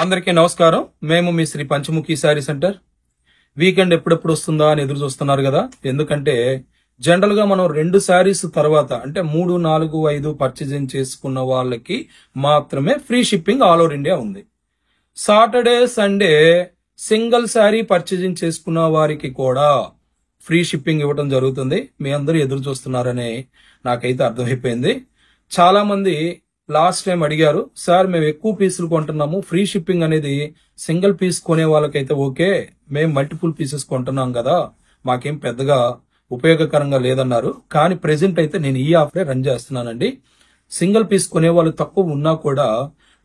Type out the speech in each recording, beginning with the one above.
అందరికీ నమస్కారం. మేము మీ శ్రీ పంచముఖి శారీ సెంటర్. వీకెండ్ ఎప్పుడెప్పుడు వస్తుందా అని ఎదురు చూస్తున్నారు కదా. ఎందుకంటే జనరల్ గా మనం 2 శారీస్ తర్వాత అంటే 3, 4, 5 పర్చేజింగ్ చేసుకున్న వాళ్ళకి మాత్రమే free shipping all over India ఉంది. Saturday Sunday single sari purchasing చేసుకున్న వారికి కూడా ఫ్రీ షిప్పింగ్ ఇవ్వడం జరుగుతుంది. మీ అందరూ ఎదురు చూస్తున్నారని నాకైతే అర్థమైపోయింది. చాలా మంది లాస్ట్ టైం అడిగారు, సార్ మేము ఎక్కువ పీసులు కొంటున్నాము, ఫ్రీ షిప్పింగ్ అనేది సింగిల్ పీస్ కొనే వాళ్ళకైతే ఓకే, మేము మల్టిపుల్ పీసెస్ కొంటున్నాం కదా, మాకేం పెద్దగా ఉపయోగకరంగా లేదన్నారు. కానీ ప్రెసెంట్ అయితే నేను ఈ ఆఫరే రన్ చేస్తున్నానండి. సింగిల్ పీస్ కొనే వాళ్ళు తక్కువ ఉన్నా కూడా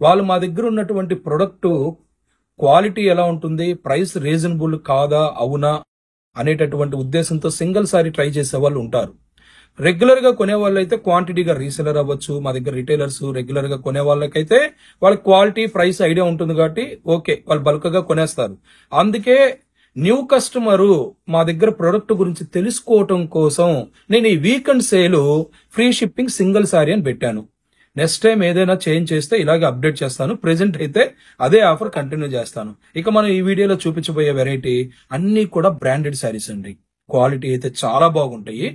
వాళ్ళు మా దగ్గర ఉన్నటువంటి ప్రొడక్ట్ క్వాలిటీ ఎలా ఉంటుంది, ప్రైస్ రీజనబుల్ కాదా అవునా అనేటటువంటి ఉద్దేశంతో సింగిల్ సారీ ట్రై చేసే వాళ్ళు ఉంటారు. రెగ్యులర్ గా కొనే వాళ్ళైతే క్వాంటిటీగా రీసెలర్ అవ్వచ్చు, మా దగ్గర రిటైలర్స్ రెగ్యులర్ గా కొనే వాళ్ళకైతే వాళ్ళ క్వాలిటీ ప్రైస్ ఐడియా ఉంటుంది కాబట్టి ఓకే, వాళ్ళు బల్క్ గా కొనేస్తారు. అందుకే న్యూ కస్టమరు మా దగ్గర ప్రొడక్ట్ గురించి తెలుసుకోవటం కోసం నేను ఈ weekend sale free shipping single sorry అని పెట్టాను. నెక్స్ట్ టైం ఏదైనా చేంజ్ చేస్తే ఇలాగే అప్డేట్ చేస్తాను. ప్రెసెంట్ అయితే అదే ఆఫర్ కంటిన్యూ చేస్తాను. ఇక మనం ఈ వీడియోలో చూపించబోయే వెరైటీ అన్ని కూడా బ్రాండెడ్ శారీస్ అండి. క్వాలిటీ అయితే చాలా బాగుంటాయి.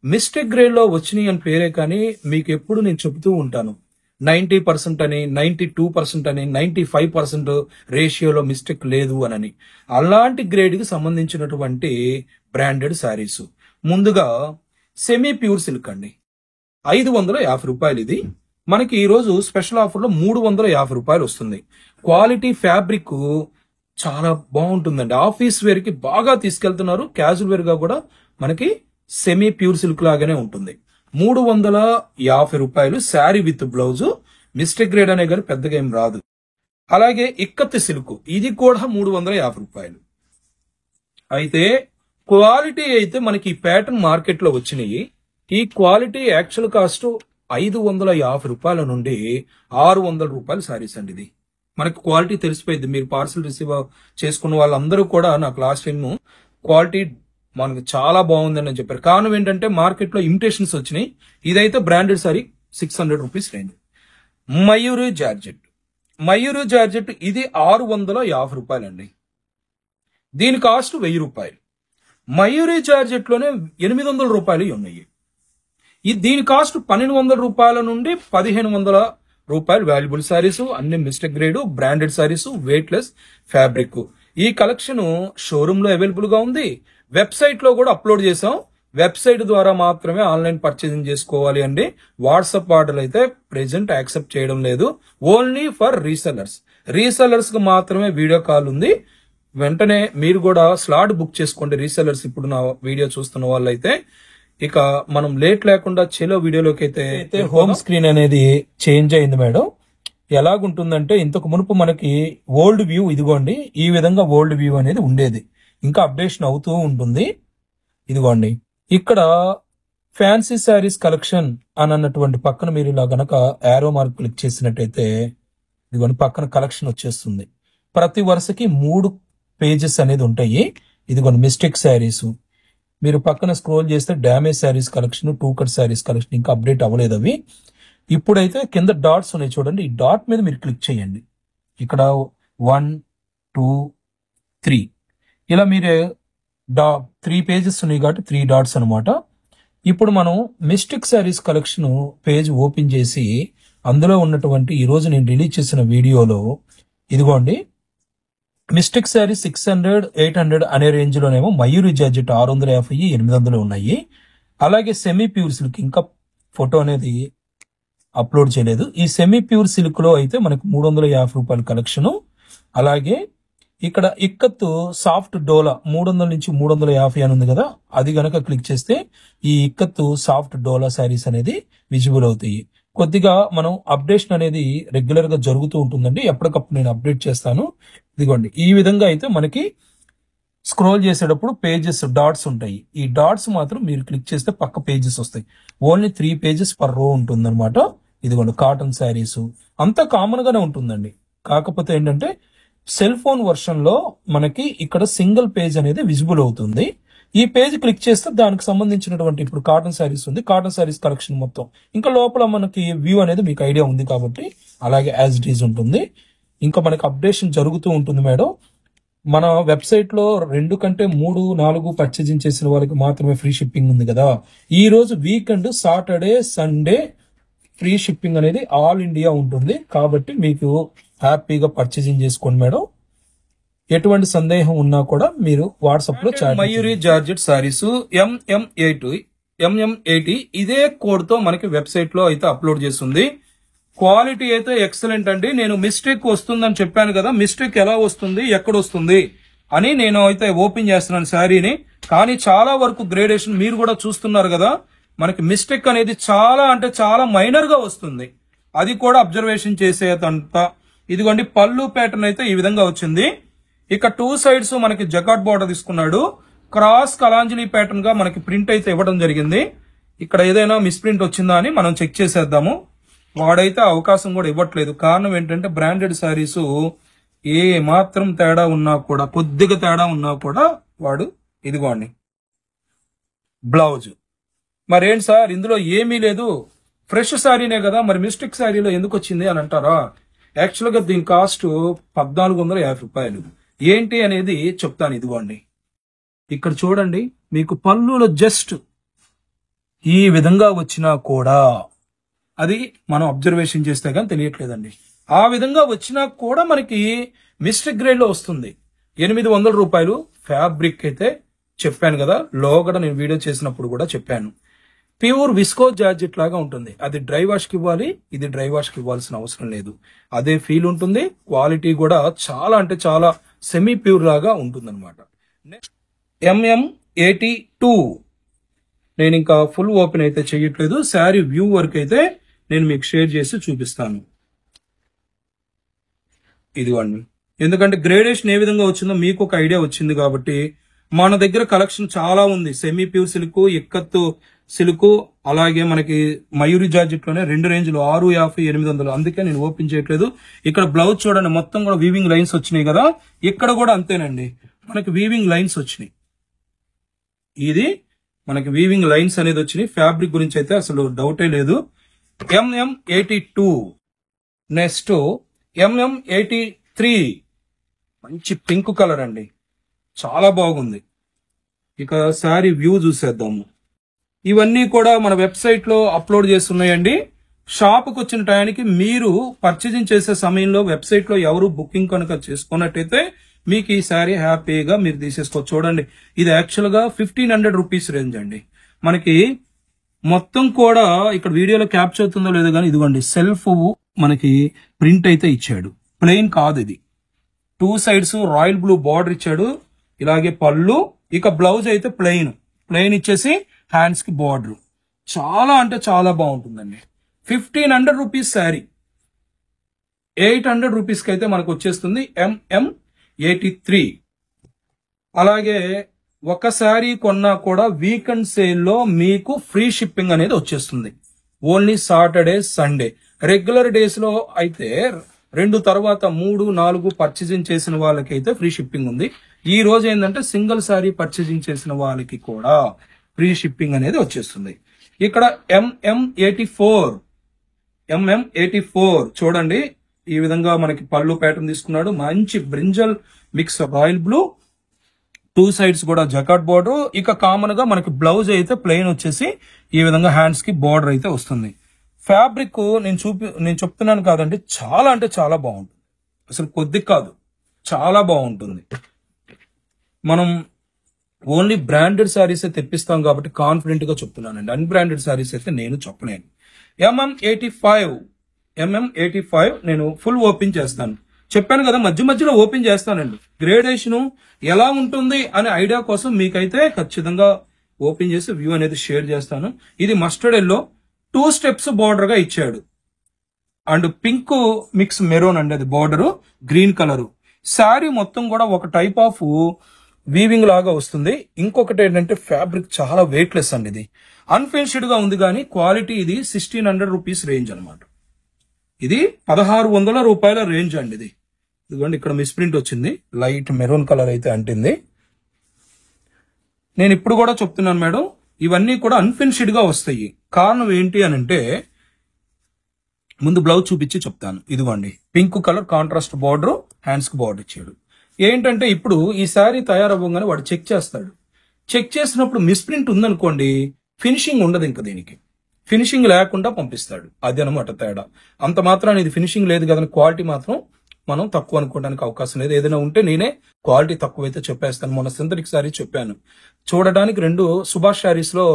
మిస్టేక్ గ్రేడ్ లో వచ్చినాయి అని పేరే కానీ మీకు ఎప్పుడు నేను చెబుతూ ఉంటాను 90% అని, 92% అని, 95% రేషియోలో మిస్టేక్ లేదు అని. అలాంటి గ్రేడ్ కి సంబంధించినటువంటి బ్రాండెడ్ శారీస్. ముందుగా సెమీ ప్యూర్ సిల్క్ అండి, 550 రూపాయలు. ఇది మనకి ఈ రోజు స్పెషల్ ఆఫర్ లో 350 రూపాయలు వస్తుంది. క్వాలిటీ ఫ్యాబ్రిక్ చాలా బాగుంటుందండి. ఆఫీస్ వేర్ కి బాగా తీసుకెళ్తున్నారు, క్యాజువల్ వేర్ గా కూడా మనకి సెమీ ప్యూర్ సిల్క్ లాగానే ఉంటుంది. 350 రూపాయలు sari with blouse. Mistake grade అనే కానీ పెద్దగా ఏం రాదు. అలాగే ఇక్కత్ సిల్క్, ఇది కూడా 350 రూపాయలు. అయితే క్వాలిటీ అయితే మనకి ఈ ప్యాటర్న్ మార్కెట్ లో వచ్చినాయి. ఈ క్వాలిటీ యాక్చువల్ కాస్ట్ 550 రూపాయల నుండి 600 రూపాయలు శారీస్ అండి. ఇది మనకి క్వాలిటీ తెలిసిపోయింది. మీరు పార్సల్ రిసీవ్ చేసుకున్న వాళ్ళందరూ కూడా నాకు లాస్ట్ టైం క్వాలిటీ మనకు చాలా బాగుందని చెప్పారు. కారణం ఏంటంటే మార్కెట్ లో ఇమిటేషన్స్ వచ్చినాయి. ఇదైతే branded sorry 600 rupees range. Mayuri georgette, Mayuri georgette ఇది 650 రూపాయలు అండి. దీని కాస్ట్ 1000 రూపాయలు. మయూరి జార్జెట్ లోనే 800 రూపాయలు ఉన్నాయి. దీని కాస్ట్ 1200 రూపాయల నుండి 1500 రూపాయలు. వాల్యుబుల్ శారీస్, అన్ని mistake grade branded saris, weight less fabric. ఈ కలెక్షన్ షోరూమ్ లో అవైలబుల్ గా ఉంది. వెబ్సైట్ లో కూడా అప్లోడ్ చేసాం. వెబ్సైట్ ద్వారా మాత్రమే ఆన్లైన్ పర్చేసింగ్ చేసుకోవాలి అండి. వాట్సాప్ ఆర్డర్ అయితే ప్రెజెంట్ యాక్సెప్ట్ చేయడం లేదు. Only for resellers. రీసెల్లర్స్ కి మాత్రమే వీడియో కాల్ ఉంది. వెంటనే మీరు కూడా స్లాట్ బుక్ చేసుకోండి రీసెల్లర్స్. ఇప్పుడు నా వీడియో చూస్తున్న వాళ్ళైతే ఇక మనం లేట్ లేకుండా చెలో వీడియోలోకి అయితే హోమ్ స్క్రీన్ అనేది చేంజ్ అయింది మేడం. ఎలాగుంటుందంటే ఇంతకు మునుపు మనకి ఓల్డ్ వ్యూ ఇదిగోండి, ఈ విధంగా ఓల్డ్ వ్యూ అనేది ఉండేది. ఇంకా అప్డేషన్ అవుతూ ఉంటుంది. ఇదిగోండి ఇక్కడ ఫ్యాన్సీ శారీస్ కలెక్షన్ అని అన్నటువంటి పక్కన మీరు ఇలా గనక యారో మార్క్ క్లిక్ చేసినట్టయితే ఇదిగోండి పక్కన కలెక్షన్ వచ్చేస్తుంది. ప్రతి వరుసకి 3 పేజెస్ అనేది ఉంటాయి. ఇదిగోండి మిస్టేక్ శారీస్. మీరు పక్కన స్క్రోల్ చేస్తే damage saris collection, 2 cut saris collection ఇంకా అప్డేట్ అవ్వలేదు అవి. ఇప్పుడైతే కింద డాట్స్ ఉన్నాయి చూడండి, ఈ డాట్ మీద మీరు క్లిక్ చేయండి. ఇక్కడ 1, 2, 3 ఇలా మీరు 3 పేజెస్ ఉన్నాయి కాబట్టి 3 డాట్స్ అనమాట. ఇప్పుడు మనం mistake saris collection page open చేసి అందులో ఉన్నటువంటి ఈ రోజు నేను రిలీజ్ చేసిన వీడియోలో ఇదిగోండి మిస్టేక్ శారీ 600, 800 అనే రేంజ్ లోనేమో మయూరి జార్జెట్ 650, 800 ఉన్నాయి. అలాగే సెమీ ప్యూర్ సిల్క్ ఇంకా ఫోటో అనేది అప్లోడ్ చేయలేదు. ఈ సెమీ ప్యూర్ సిల్క్ లో అయితే మనకు 350 రూపాయల కలెక్షన్. అలాగే ఇక్కడ ఇక్కత్తు సాఫ్ట్ డోలా 300 నుంచి 350 అని ఉంది కదా, అది గనక క్లిక్ చేస్తే ఈ ఇక్కత్తు సాఫ్ట్ డోలా శారీస్ అనేది విజిబుల్ అవుతాయి. కొద్దిగా మనం అప్డేషన్ అనేది రెగ్యులర్ గా జరుగుతూ ఉంటుందండి. ఎప్పటికప్పుడు నేను అప్డేట్ చేస్తాను. ఇదిగోండి ఈ విధంగా అయితే మనకి స్క్రోల్ చేసేటప్పుడు పేజెస్ డాట్స్ ఉంటాయి. ఈ డాట్స్ మాత్రం మీరు క్లిక్ చేస్తే పక్క పేజెస్ వస్తాయి. ఓన్లీ 3 పేజెస్ పర్ రో ఉంటుందన్నమాట. ఇదిగోండి కాటన్ శారీస్ అంతా కామన్ గానే ఉంటుందండి. కాకపోతే ఏంటంటే సెల్ ఫోన్ వర్షన్ లో మనకి ఇక్కడ సింగిల్ పేజ్ అనేది విజిబుల్ అవుతుంది. ఈ పేజ్ క్లిక్ చేస్తే దానికి సంబంధించినటువంటి ఇప్పుడు కాటన్ శారీస్ ఉంది, కాటన్ శారీస్ కలెక్షన్ మొత్తం ఇంకా లోపల మనకి వ్యూ అనేది మీకు ఐడియా ఉంది కాబట్టి అలాగే యాజ్ ఇట్ ఈజ్ ఉంటుంది. ఇంకా మనకి అప్డేషన్ జరుగుతూ ఉంటుంది మేడం. మన వెబ్సైట్ లో 2 కంటే 3, 4 పర్చేజింగ్ చేసిన వాళ్ళకి మాత్రమే ఫ్రీ షిప్పింగ్ ఉంది కదా. ఈ రోజు weekend Saturday Sunday free shipping అనేది ఆల్ ఇండియా ఉంటుంది. కాబట్టి మీకు హ్యాపీగా పర్చేజింగ్ చేసుకోండి మేడం. ఎటువంటి సందేహం ఉన్నా కూడా మీరు వాట్సాప్ లో chat. Mayuri georgette saris MM80 ఇదే కోడ్ తో మనకి వెబ్సైట్ లో అయితే అప్లోడ్ చేస్తుంది. క్వాలిటీ అయితే ఎక్సలెంట్ అండి. నేను మిస్టేక్ వస్తుందని చెప్పాను కదా, మిస్టేక్ ఎలా వస్తుంది, ఎక్కడ వస్తుంది అని నేను అయితే ఓపెన్ చేస్తున్నాను శారీని. కానీ చాలా వరకు గ్రేడేషన్ మీరు కూడా చూస్తున్నారు కదా, మనకి మిస్టేక్ అనేది చాలా అంటే చాలా మైనర్ గా వస్తుంది. అది కూడా అబ్జర్వేషన్ చేసేదంత. ఇదిగోండి పళ్ళు ప్యాటర్న్ అయితే ఈ విధంగా వచ్చింది. ఇక 2 సైడ్స్ మనకి జకాట్ బార్డర్ తీసుకున్నాడు. క్రాస్ కలాంజలి ప్యాటర్న్ గా మనకి ప్రింట్ అయితే ఇవ్వడం జరిగింది. ఇక్కడ ఏదైనా మిస్ప్రింట్ వచ్చిందా అని మనం చెక్ చేసేద్దాము. వాడైతే అవకాశం కూడా ఇవ్వట్లేదు. కారణం ఏంటంటే బ్రాండెడ్ శారీస్ ఏ మాత్రం తేడా ఉన్నా కూడా, కొద్దిగా తేడా ఉన్నా కూడా వాడు ఇదిగోండి బ్లౌజ్. మరేంటి సార్ ఇందులో ఏమీ లేదు, ఫ్రెష్ శారీనే కదా, మరి మిస్టేక్ శారీలో ఎందుకు వచ్చింది అని అంటారా? యాక్చువల్ గా దీని కాస్ట్ 1450 రూపాయలు. ఏంటి అనేది చెప్తాను. ఇదిగోండి ఇక్కడ చూడండి, మీకు పళ్ళులో జస్ట్ ఈ విధంగా వచ్చినా కూడా అది మనం అబ్జర్వేషన్ చేస్తే కానీ తెలియట్లేదండి. ఆ విధంగా వచ్చినా కూడా మనకి మిస్టేక్ గ్రేడ్ లో వస్తుంది. 800 రూపాయలు. ఫ్యాబ్రిక్ అయితే చెప్పాను కదా, లోగడ నేను వీడియో చేసినప్పుడు కూడా చెప్పాను, ప్యూర్ విస్కో జార్జెట్ లాగా ఉంటుంది. అది డ్రై వాష్ కి ఇవ్వాలి, ఇది డ్రై వాష్ కి ఇవ్వాల్సిన అవసరం లేదు. అదే ఫీల్ ఉంటుంది. క్వాలిటీ కూడా చాలా అంటే చాలా సెమీ ప్యూర్ లాగా ఉంటుంది అనమాట. నెక్స్ట్ MM82 నేను ఇంకా ఫుల్ ఓపెన్ అయితే చేయట్లేదు. శారీ వ్యూ వర్క్ అయితే నేను మీకు షేర్ చేసి చూపిస్తాను. ఇదిగోండి, ఎందుకంటే గ్రేడేషన్ ఏ విధంగా వచ్చిందో మీకు ఒక ఐడియా వచ్చింది కాబట్టి. మన దగ్గర కలెక్షన్ చాలా ఉంది. Semi pure silk, ikat silk, అలాగే మనకి మయూరి జార్జెట్ లోనే 2 రేంజ్లు 650, 800. అందుకే నేను ఓపెన్ చేయట్లేదు. ఇక్కడ బ్లౌజ్ చూడండి, మొత్తం కూడా వీవింగ్ లైన్స్ వచ్చినాయి కదా, ఇక్కడ కూడా అంతేనండి, మనకి వీవింగ్ లైన్స్ వచ్చినాయి. ఇది మనకి వీవింగ్ లైన్స్ అనేది వచ్చినాయి. ఫ్యాబ్రిక్ గురించి అయితే అసలు డౌటే లేదు. MM82. నెక్స్ట్ MM83 మంచి పింక్ కలర్ అండి, చాలా బాగుంది. ఇక శారీ వ్యూ చూసేద్దాము. ఇవన్నీ కూడా మన వెబ్సైట్ లో అప్లోడ్ చేస్తున్నాయండి. షాప్కి వచ్చిన టయానికి మీరు పర్చేజింగ్ చేసే సమయంలో వెబ్సైట్ లో ఎవరు బుకింగ్ కనుక చేసుకున్నట్టయితే మీకు ఈ శారీ హ్యాపీగా మీరు తీసేసుకోవచ్చు. చూడండి, ఇది యాక్చువల్ గా 1500 రూపీస్ రేంజ్ అండి. మనకి మొత్తం కూడా ఇక్కడ వీడియోలో క్యాప్చర్ అవుతుందో లేదో కానీ ఇదిగోండి సెల్ఫ్ మనకి ప్రింట్ అయితే ఇచ్చాడు. ప్లెయిన్ కాదు ఇది. 2 సైడ్స్ రాయల్ బ్లూ బార్డర్ ఇచ్చాడు. ఇలాగే పళ్ళు. ఇక బ్లౌజ్ అయితే ప్లెయిన్ ఇచ్చేసి హ్యాండ్స్ కి బార్డర్. చాలా అంటే చాలా బాగుంటుందండి. 1500 రూపీస్ శారీ 800 రూపీస్ కి అయితే మనకు వచ్చేస్తుంది. MM83. అలాగే ఒక శారీ కొన్నా కూడా వీకెండ్ సేల్ లో మీకు ఫ్రీ షిప్పింగ్ అనేది వచ్చేస్తుంది. Only Saturday Sunday. Regular days లో అయితే 2 తర్వాత 3, 4 పర్చేజింగ్ చేసిన వాళ్ళకి అయితే ఫ్రీ షిప్పింగ్ ఉంది. ఈ రోజు ఏంటంటే సింగిల్ శారీ పర్చేజింగ్ చేసిన వాళ్ళకి కూడా ఫ్రీ షిప్పింగ్ అనేది వచ్చేస్తుంది. ఇక్కడ MM84 చూడండి, ఈ విధంగా మనకి పళ్ళు ప్యాటర్న్ తీసుకున్నాడు. మంచి brinjal mix royal blue, 2 sides కూడా జకాట్ బార్డర్. ఇక కామన్ గా మనకి బ్లౌజ్ అయితే ప్లెయిన్ వచ్చేసి ఈ విధంగా హ్యాండ్స్ కి బార్డర్ అయితే వస్తుంది. ఫ్యాబ్రిక్ నేను చెప్తున్నాను కాదండి, చాలా అంటే చాలా బాగుంటుంది. అసలు కొద్ది కాదు, చాలా బాగుంటుంది. మనం ఓన్లీ బ్రాండెడ్ శారీస్ తెప్పిస్తాం కాబట్టి కాన్ఫిడెంట్ గా చెప్తున్నానండి. అన్బ్రాండెడ్ శారీస్ అయితే నేను చెప్పలేను. MM85 నేను ఫుల్ ఓపెన్ చేస్తాను. చెప్పాను కదా, మధ్య మధ్యలో ఓపెన్ చేస్తానండి. గ్రేడేషన్ ఎలా ఉంటుంది అనే ఐడియా కోసం మీకైతే ఖచ్చితంగా ఓపెన్ చేసి వ్యూ అనేది షేర్ చేస్తాను. ఇది మస్టర్డ్ ఎల్లో 2 స్టెప్స్ బార్డర్ గా ఇచ్చాడు. అండ్ పింక్ మిక్స్ మెరూన్ అండి, అది బార్డర్ గ్రీన్ కలర్. శారీ మొత్తం కూడా ఒక టైప్ ఆఫ్ వీవింగ్ లాగా వస్తుంది. ఇంకొకటి ఏంటంటే ఫ్యాబ్రిక్ చాలా వెయిట్లెస్ అండి. ఇది అన్ఫినిష్డ్ గా ఉంది కానీ క్వాలిటీ ఇది 1600 రూపీస్ రేంజ్ అనమాట. ఇది 1600 రూపాయల రేంజ్ అండి. ఇది ఇదిగోండి, ఇక్కడ మిస్ప్రింట్ వచ్చింది, లైట్ మెరూన్ కలర్ అయితే అంటింది. నేను ఇప్పుడు కూడా చెప్తున్నాను మేడం, ఇవన్నీ కూడా అన్ఫినిష్డ్ గా వస్తాయి. కారణం ఏంటి అని అంటే ముందు బ్లౌజ్ చూపించి చెప్తాను. ఇదిగోండి pink colour contrast border, hands కి బార్డర్ ఇచ్చాడు. ఏంటంటే ఇప్పుడు ఈ శారీ తయారవ్వగానే వాడు చెక్ చేస్తాడు. చెక్ చేసినప్పుడు మిస్ప్రింట్ ఉందనుకోండి, ఫినిషింగ్ ఉండదు. ఇంకా దీనికి ఫినిషింగ్ లేకుండా పంపిస్తాడు. అది అనమాట తేడా. అంత మాత్రాన్ని ఇది ఫినిషింగ్ లేదు కదని క్వాలిటీ మాత్రం మనం తక్కువ అనుకోవడానికి అవకాశం లేదు. ఏదైనా ఉంటే నేనే క్వాలిటీ తక్కువైతే చెప్పేస్తాను. మొన్న సింథటిక్ శారీ చెప్పాను, చూడడానికి 2 సుభాష్ శారీస్ లో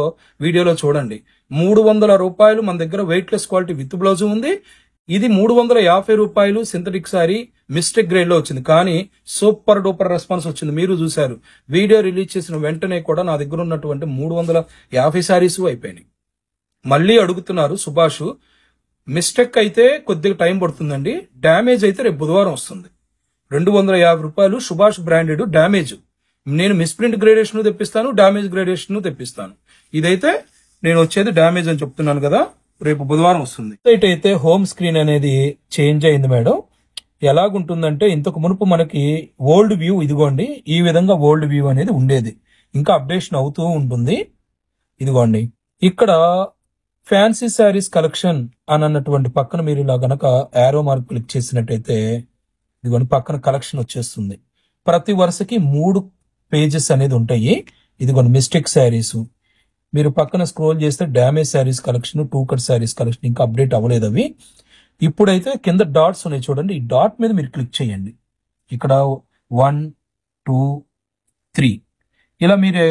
వీడియోలో చూడండి. 300 రూపాయలు మన దగ్గర వెయిట్లెస్ క్వాలిటీ విత్ బ్లౌజ్ ఉంది. ఇది 350 రూపాయలు సింథటిక్ శారీ మిస్టేక్ గ్రేడ్ లో వచ్చింది, కానీ సూపర్ డూపర్ రెస్పాన్స్ వచ్చింది. మీరు చూశారు, వీడియో రిలీజ్ చేసిన వెంటనే కూడా నా దగ్గర ఉన్నటువంటి 350 శారీస్ అయిపోయినాయి. మళ్ళీ అడుగుతున్నారు సుభాష్, మిస్టేక్ అయితే కొద్దిగా టైం పడుతుందండి, డ్యామేజ్ అయితే రేపు బుధవారం వస్తుంది. 250 రూపాయలు సుభాష్ బ్రాండెడ్ డ్యామేజ్. నేను మిస్ప్రింట్ గ్రేడేషన్ తెప్పిస్తాను, డ్యామేజ్ గ్రేడేషన్ తెప్పిస్తాను. ఇదైతే నేను వచ్చేది డ్యామేజ్ అని చెప్తున్నాను కదా, రేపు బుధవారం వస్తుంది. అయితే హోమ్ స్క్రీన్ అనేది చేంజ్ అయింది మేడం. ఎలాగుంటుందంటే ఇంతకు మునుపు మనకి ఓల్డ్ వ్యూ ఇదిగోండి, ఈ విధంగా ఓల్డ్ వ్యూ అనేది ఉండేది. ఇంకా అప్డేషన్ అవుతూ ఉంటుంది. ఇదిగోండి ఇక్కడ ఫ్యాన్సీ శారీస్ కలెక్షన్ అని అన్నటువంటి పక్కన మీరు ఇలా గనక యారో మార్క్ క్లిక్ చేసినట్టయితే ఇదిగోండి పక్కన కలెక్షన్ వచ్చేస్తుంది. ప్రతి వరుసకి 3 పేజెస్ అనేది ఉంటాయి. ఇదిగోండి మిస్టేక్ శారీస్, మీరు పక్కన స్క్రోల్ చేస్తే damage saris collection, 2 cut saris collection ఇంకా అప్డేట్ అవ్వలేదు అవి. ఇప్పుడైతే కింద డాట్స్ ఉన్నాయి చూడండి, ఈ డాట్ మీద మీరు క్లిక్ చేయండి. ఇక్కడ 1, 2, 3 ఇలా మీరే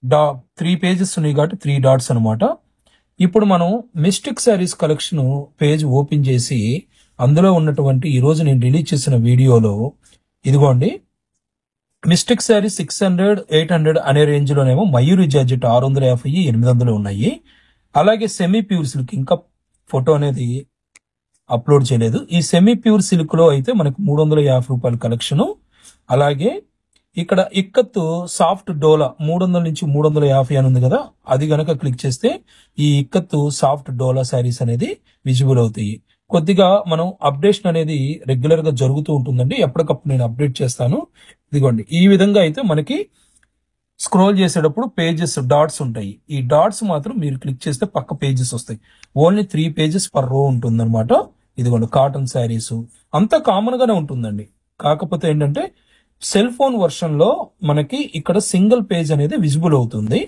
3 పేజెస్ ఉన్నాయి కాబట్టి 3 డాట్స్ అనమాట. ఇప్పుడు మనం mistake saris collection page open చేసి అందులో ఉన్నటువంటి ఈ రోజు నేను రిలీజ్ చేసిన వీడియోలో ఇదిగోండి మిస్టేక్ శారీ 600, 800 అనే రేంజ్ లోనేమో మయూరి జార్జెట్ 650, 800 ఉన్నాయి. అలాగే సెమీ ప్యూర్ సిల్క్ ఇంకా ఫోటో అనేది అప్లోడ్ చేయలేదు. ఈ సెమీ ప్యూర్ సిల్క్ లో అయితే మనకు 350 రూపాయల కలెక్షన్. అలాగే ఇక్కడ ఇక్కత్తు సాఫ్ట్ డోలా 300 నుంచి 350 అని ఉంది కదా, అది గనక క్లిక్ చేస్తే ఈ ఇక్కత్తు సాఫ్ట్ డోలా శారీస్ అనేది విజిబుల్ అవుతాయి. కొద్దిగా మనం అప్డేషన్ అనేది రెగ్యులర్ గా జరుగుతూ ఉంటుందండి, ఎప్పటికప్పుడు నేను అప్డేట్ చేస్తాను. ఇదిగోండి ఈ విధంగా అయితే మనకి స్క్రోల్ చేసేటప్పుడు పేజెస్ డాట్స్ ఉంటాయి. ఈ డాట్స్ మాత్రం మీరు క్లిక్ చేస్తే పక్క పేజెస్ వస్తాయి. ఓన్లీ 3 పేజెస్ పర్ రో ఉంటుంది అనమాట. ఇదిగోండి కాటన్ శారీస్ అంతా కామన్ గానే ఉంటుందండి. కాకపోతే ఏంటంటే సెల్ ఫోన్ వర్షన్ లో మనకి ఇక్కడ సింగిల్ పేజ్ అనేది విజిబుల్ అవుతుంది.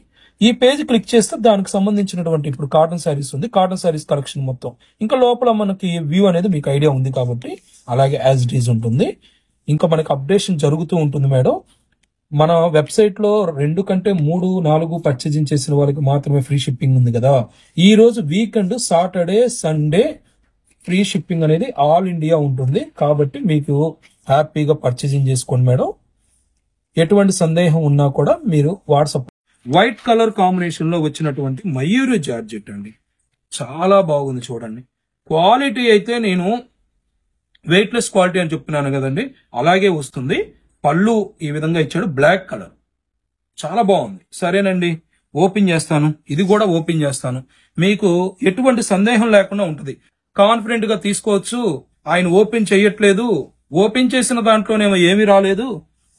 ఈ పేజ్ క్లిక్ చేస్తే దానికి సంబంధించినటువంటి ఇప్పుడు కాటన్ శారీస్ ఉంది, కాటన్ శారీస్ కలెక్షన్ మొత్తం ఇంకా లోపల మనకి వ్యూ అనేది మీకు ఐడియా ఉంది కాబట్టి అలాగే యాజ్ ఇట్ ఈజ్ ఉంటుంది. ఇంకా మనకి అప్డేషన్ జరుగుతూ ఉంటుంది మేడం. మన వెబ్సైట్ లో 2 కంటే 3, 4 పర్చేజింగ్ చేసిన వాళ్ళకి మాత్రమే ఫ్రీ షిప్పింగ్ ఉంది కదా. ఈ రోజు weekend Saturday, Sunday free shipping అనేది ఆల్ ఇండియా ఉంటుంది కాబట్టి మీకు హ్యాపీగా పర్చేజింగ్ చేసుకోండి మేడం. ఎటువంటి సందేహం ఉన్నా కూడా మీరు వాట్సాప్. వైట్ కలర్ కాంబినేషన్ లో వచ్చినటువంటి మయూరి జార్జెట్ అండి, చాలా బాగుంది చూడండి. క్వాలిటీ అయితే నేను వెయిట్లెస్ క్వాలిటీ అని చెప్తున్నాను కదండి, అలాగే వస్తుంది. పళ్ళు ఈ విధంగా ఇచ్చాడు, బ్లాక్ కలర్, చాలా బాగుంది. సరేనండి, ఓపెన్ చేస్తాను. ఇది కూడా ఓపెన్ చేస్తాను, మీకు ఎటువంటి సందేహం లేకుండా ఉంటుంది. కాన్ఫిడెంట్ గా తీసుకోవచ్చు. ఆయన ఓపెన్ చెయ్యట్లేదు, ఓపెన్ చేసిన దాంట్లోనేమో ఏమీ రాలేదు,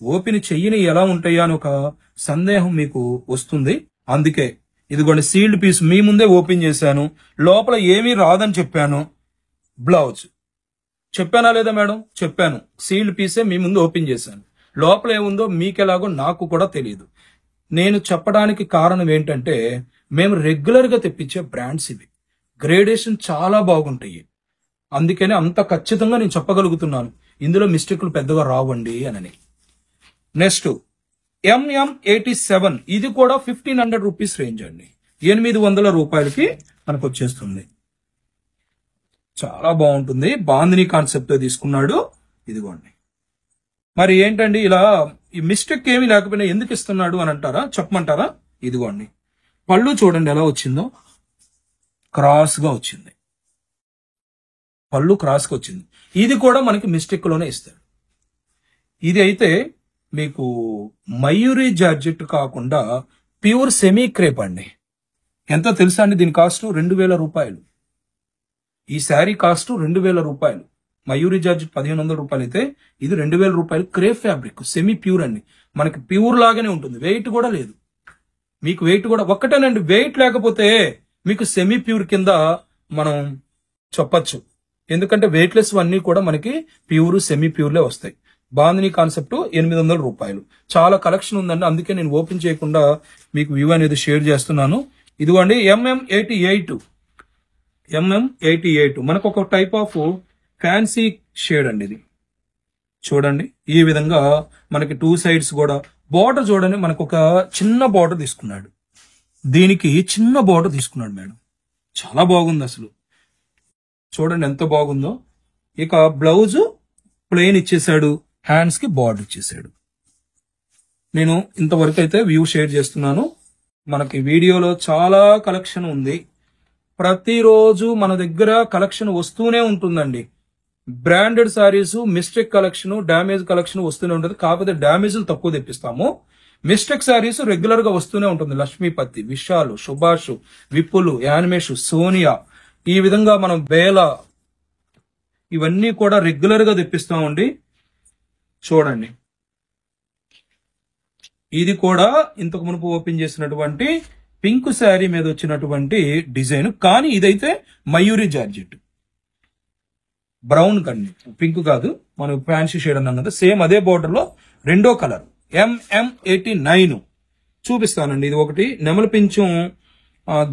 ఓపెన్ చెయ్యని ఎలా ఉంటాయా అని ఒక సందేహం మీకు వస్తుంది. అందుకే ఇదిగోండి సీల్డ్ పీస్ మీ ముందే ఓపెన్ చేశాను, లోపల ఏమీ రాదని చెప్పాను. బ్లౌజ్ చెప్పానా లేదా మేడం? చెప్పాను. సీల్డ్ పీసే మీ ముందు ఓపెన్ చేశాను, లోపల ఏముందో మీకెలాగో నాకు కూడా తెలియదు. నేను చెప్పడానికి కారణం ఏంటంటే మేము రెగ్యులర్ గా తెప్పించే బ్రాండ్స్ ఇవి, గ్రేడేషన్ చాలా బాగుంటాయి. అందుకనే అంత ఖచ్చితంగా నేను చెప్పగలుగుతున్నాను, ఇందులో మిస్టేక్లు పెద్దగా రావండి అని. నెక్స్ట్ MM87, ఇది కూడా 1500 రూపీస్ రేంజ్ అండి, 800 రూపాయలకి మనకు వచ్చేస్తుంది. చాలా బాగుంటుంది, బాందిని కాన్సెప్ట్ తో తీసుకున్నాడు. ఇదిగోండి. మరి ఏంటండి ఇలా ఈ మిస్టేక్ ఏమీ లేకపోయినా ఎందుకు ఇస్తున్నాడు అని అంటారా, చెప్పమంటారా? ఇదిగోండి పళ్ళు చూడండి ఎలా వచ్చిందో, క్రాస్ గా వచ్చింది, పళ్ళు క్రాస్ గా వచ్చింది. ఇది కూడా మనకి మిస్టేక్ లోనే ఇస్తాడు. ఇది అయితే మీకు మయూరి జార్జెట్ కాకుండా ప్యూర్ సెమీ క్రేప్ అండి. ఎంత తెలుసా అండి దీని కాస్ట్? 2000 రూపాయలు. ఈ శారీ కాస్ట్ 2000 రూపాయలు. మయూరి జార్జెట్ 1500 రూపాయలు అయితే ఇది 2000 రూపాయలు. క్రేప్ ఫ్యాబ్రిక్, సెమీ ప్యూర్ అండి, మనకి ప్యూర్ లాగానే ఉంటుంది. వెయిట్ కూడా లేదు మీకు, వెయిట్ కూడా ఒక్కటేనండి. వెయిట్ లేకపోతే మీకు సెమీ ప్యూర్ కింద మనం చెప్పచ్చు. ఎందుకంటే వెయిట్లెస్ అన్ని కూడా మనకి ప్యూర్ సెమీ ప్యూర్లే వస్తాయి. బాందిని కాన్సెప్ట్ 800 రూపాయలు. చాలా కలెక్షన్ ఉందండి, అందుకే నేను ఓపెన్ చేయకుండా మీకు వ్యూ అనేది షేర్ చేస్తున్నాను. ఇదిగోండి MM88 మనకు ఒక టైప్ ఆఫ్ ఫ్యాన్సీ షేడ్ అండి. ఇది చూడండి, ఈ విధంగా మనకి 2 సైడ్స్ కూడా బార్డర్ చూడండి, మనకు ఒక చిన్న బార్డర్ తీసుకున్నాడు. దీనికి చిన్న బార్డర్ తీసుకున్నాడు మేడం, చాలా బాగుంది అసలు. చూడండి ఎంత బాగుందో. ఇక బ్లౌజ్ ప్లెయిన్ ఇచ్చేసాడు, హ్యాండ్స్ కి బార్డర్ ఇచ్చేసాడు. నేను ఇంతవరకు అయితే వ్యూ షేర్ చేస్తున్నాను. మనకి వీడియోలో చాలా కలెక్షన్ ఉంది. ప్రతిరోజు మన దగ్గర కలెక్షన్ వస్తూనే ఉంటుందండి. Branded saris, mistake collection, damage collection వస్తూనే ఉంటుంది. కాకపోతే డ్యామేజ్లు తక్కువ తెప్పిస్తాము. మిస్టేక్ సారీస్ రెగ్యులర్ గా వస్తూనే ఉంటుంది. లక్ష్మీపతి, విశాల్, సుభాష్, విపుల్, యానిమేష్, సోనియా, ఈ విధంగా మనం బేలా, ఇవన్నీ కూడా రెగ్యులర్ గా తెప్పిస్తామండి. చూడండి, ఇది కూడా ఇంతకు మునుపు ఓపెన్ చేసినటువంటి పింక్ శారీ మీద వచ్చినటువంటి డిజైన్, కానీ ఇదైతే మయూరి జార్జెట్, బ్రౌన్ కండి, పింక్ కాదు, మనం ఫ్యాన్సీ షేడ్ అన్నాం కదా, సేమ్ అదే బోర్డర్ లో రెండో కలర్ MM89 చూపిస్తానండి. ఇది ఒకటి నెమలి పింఛం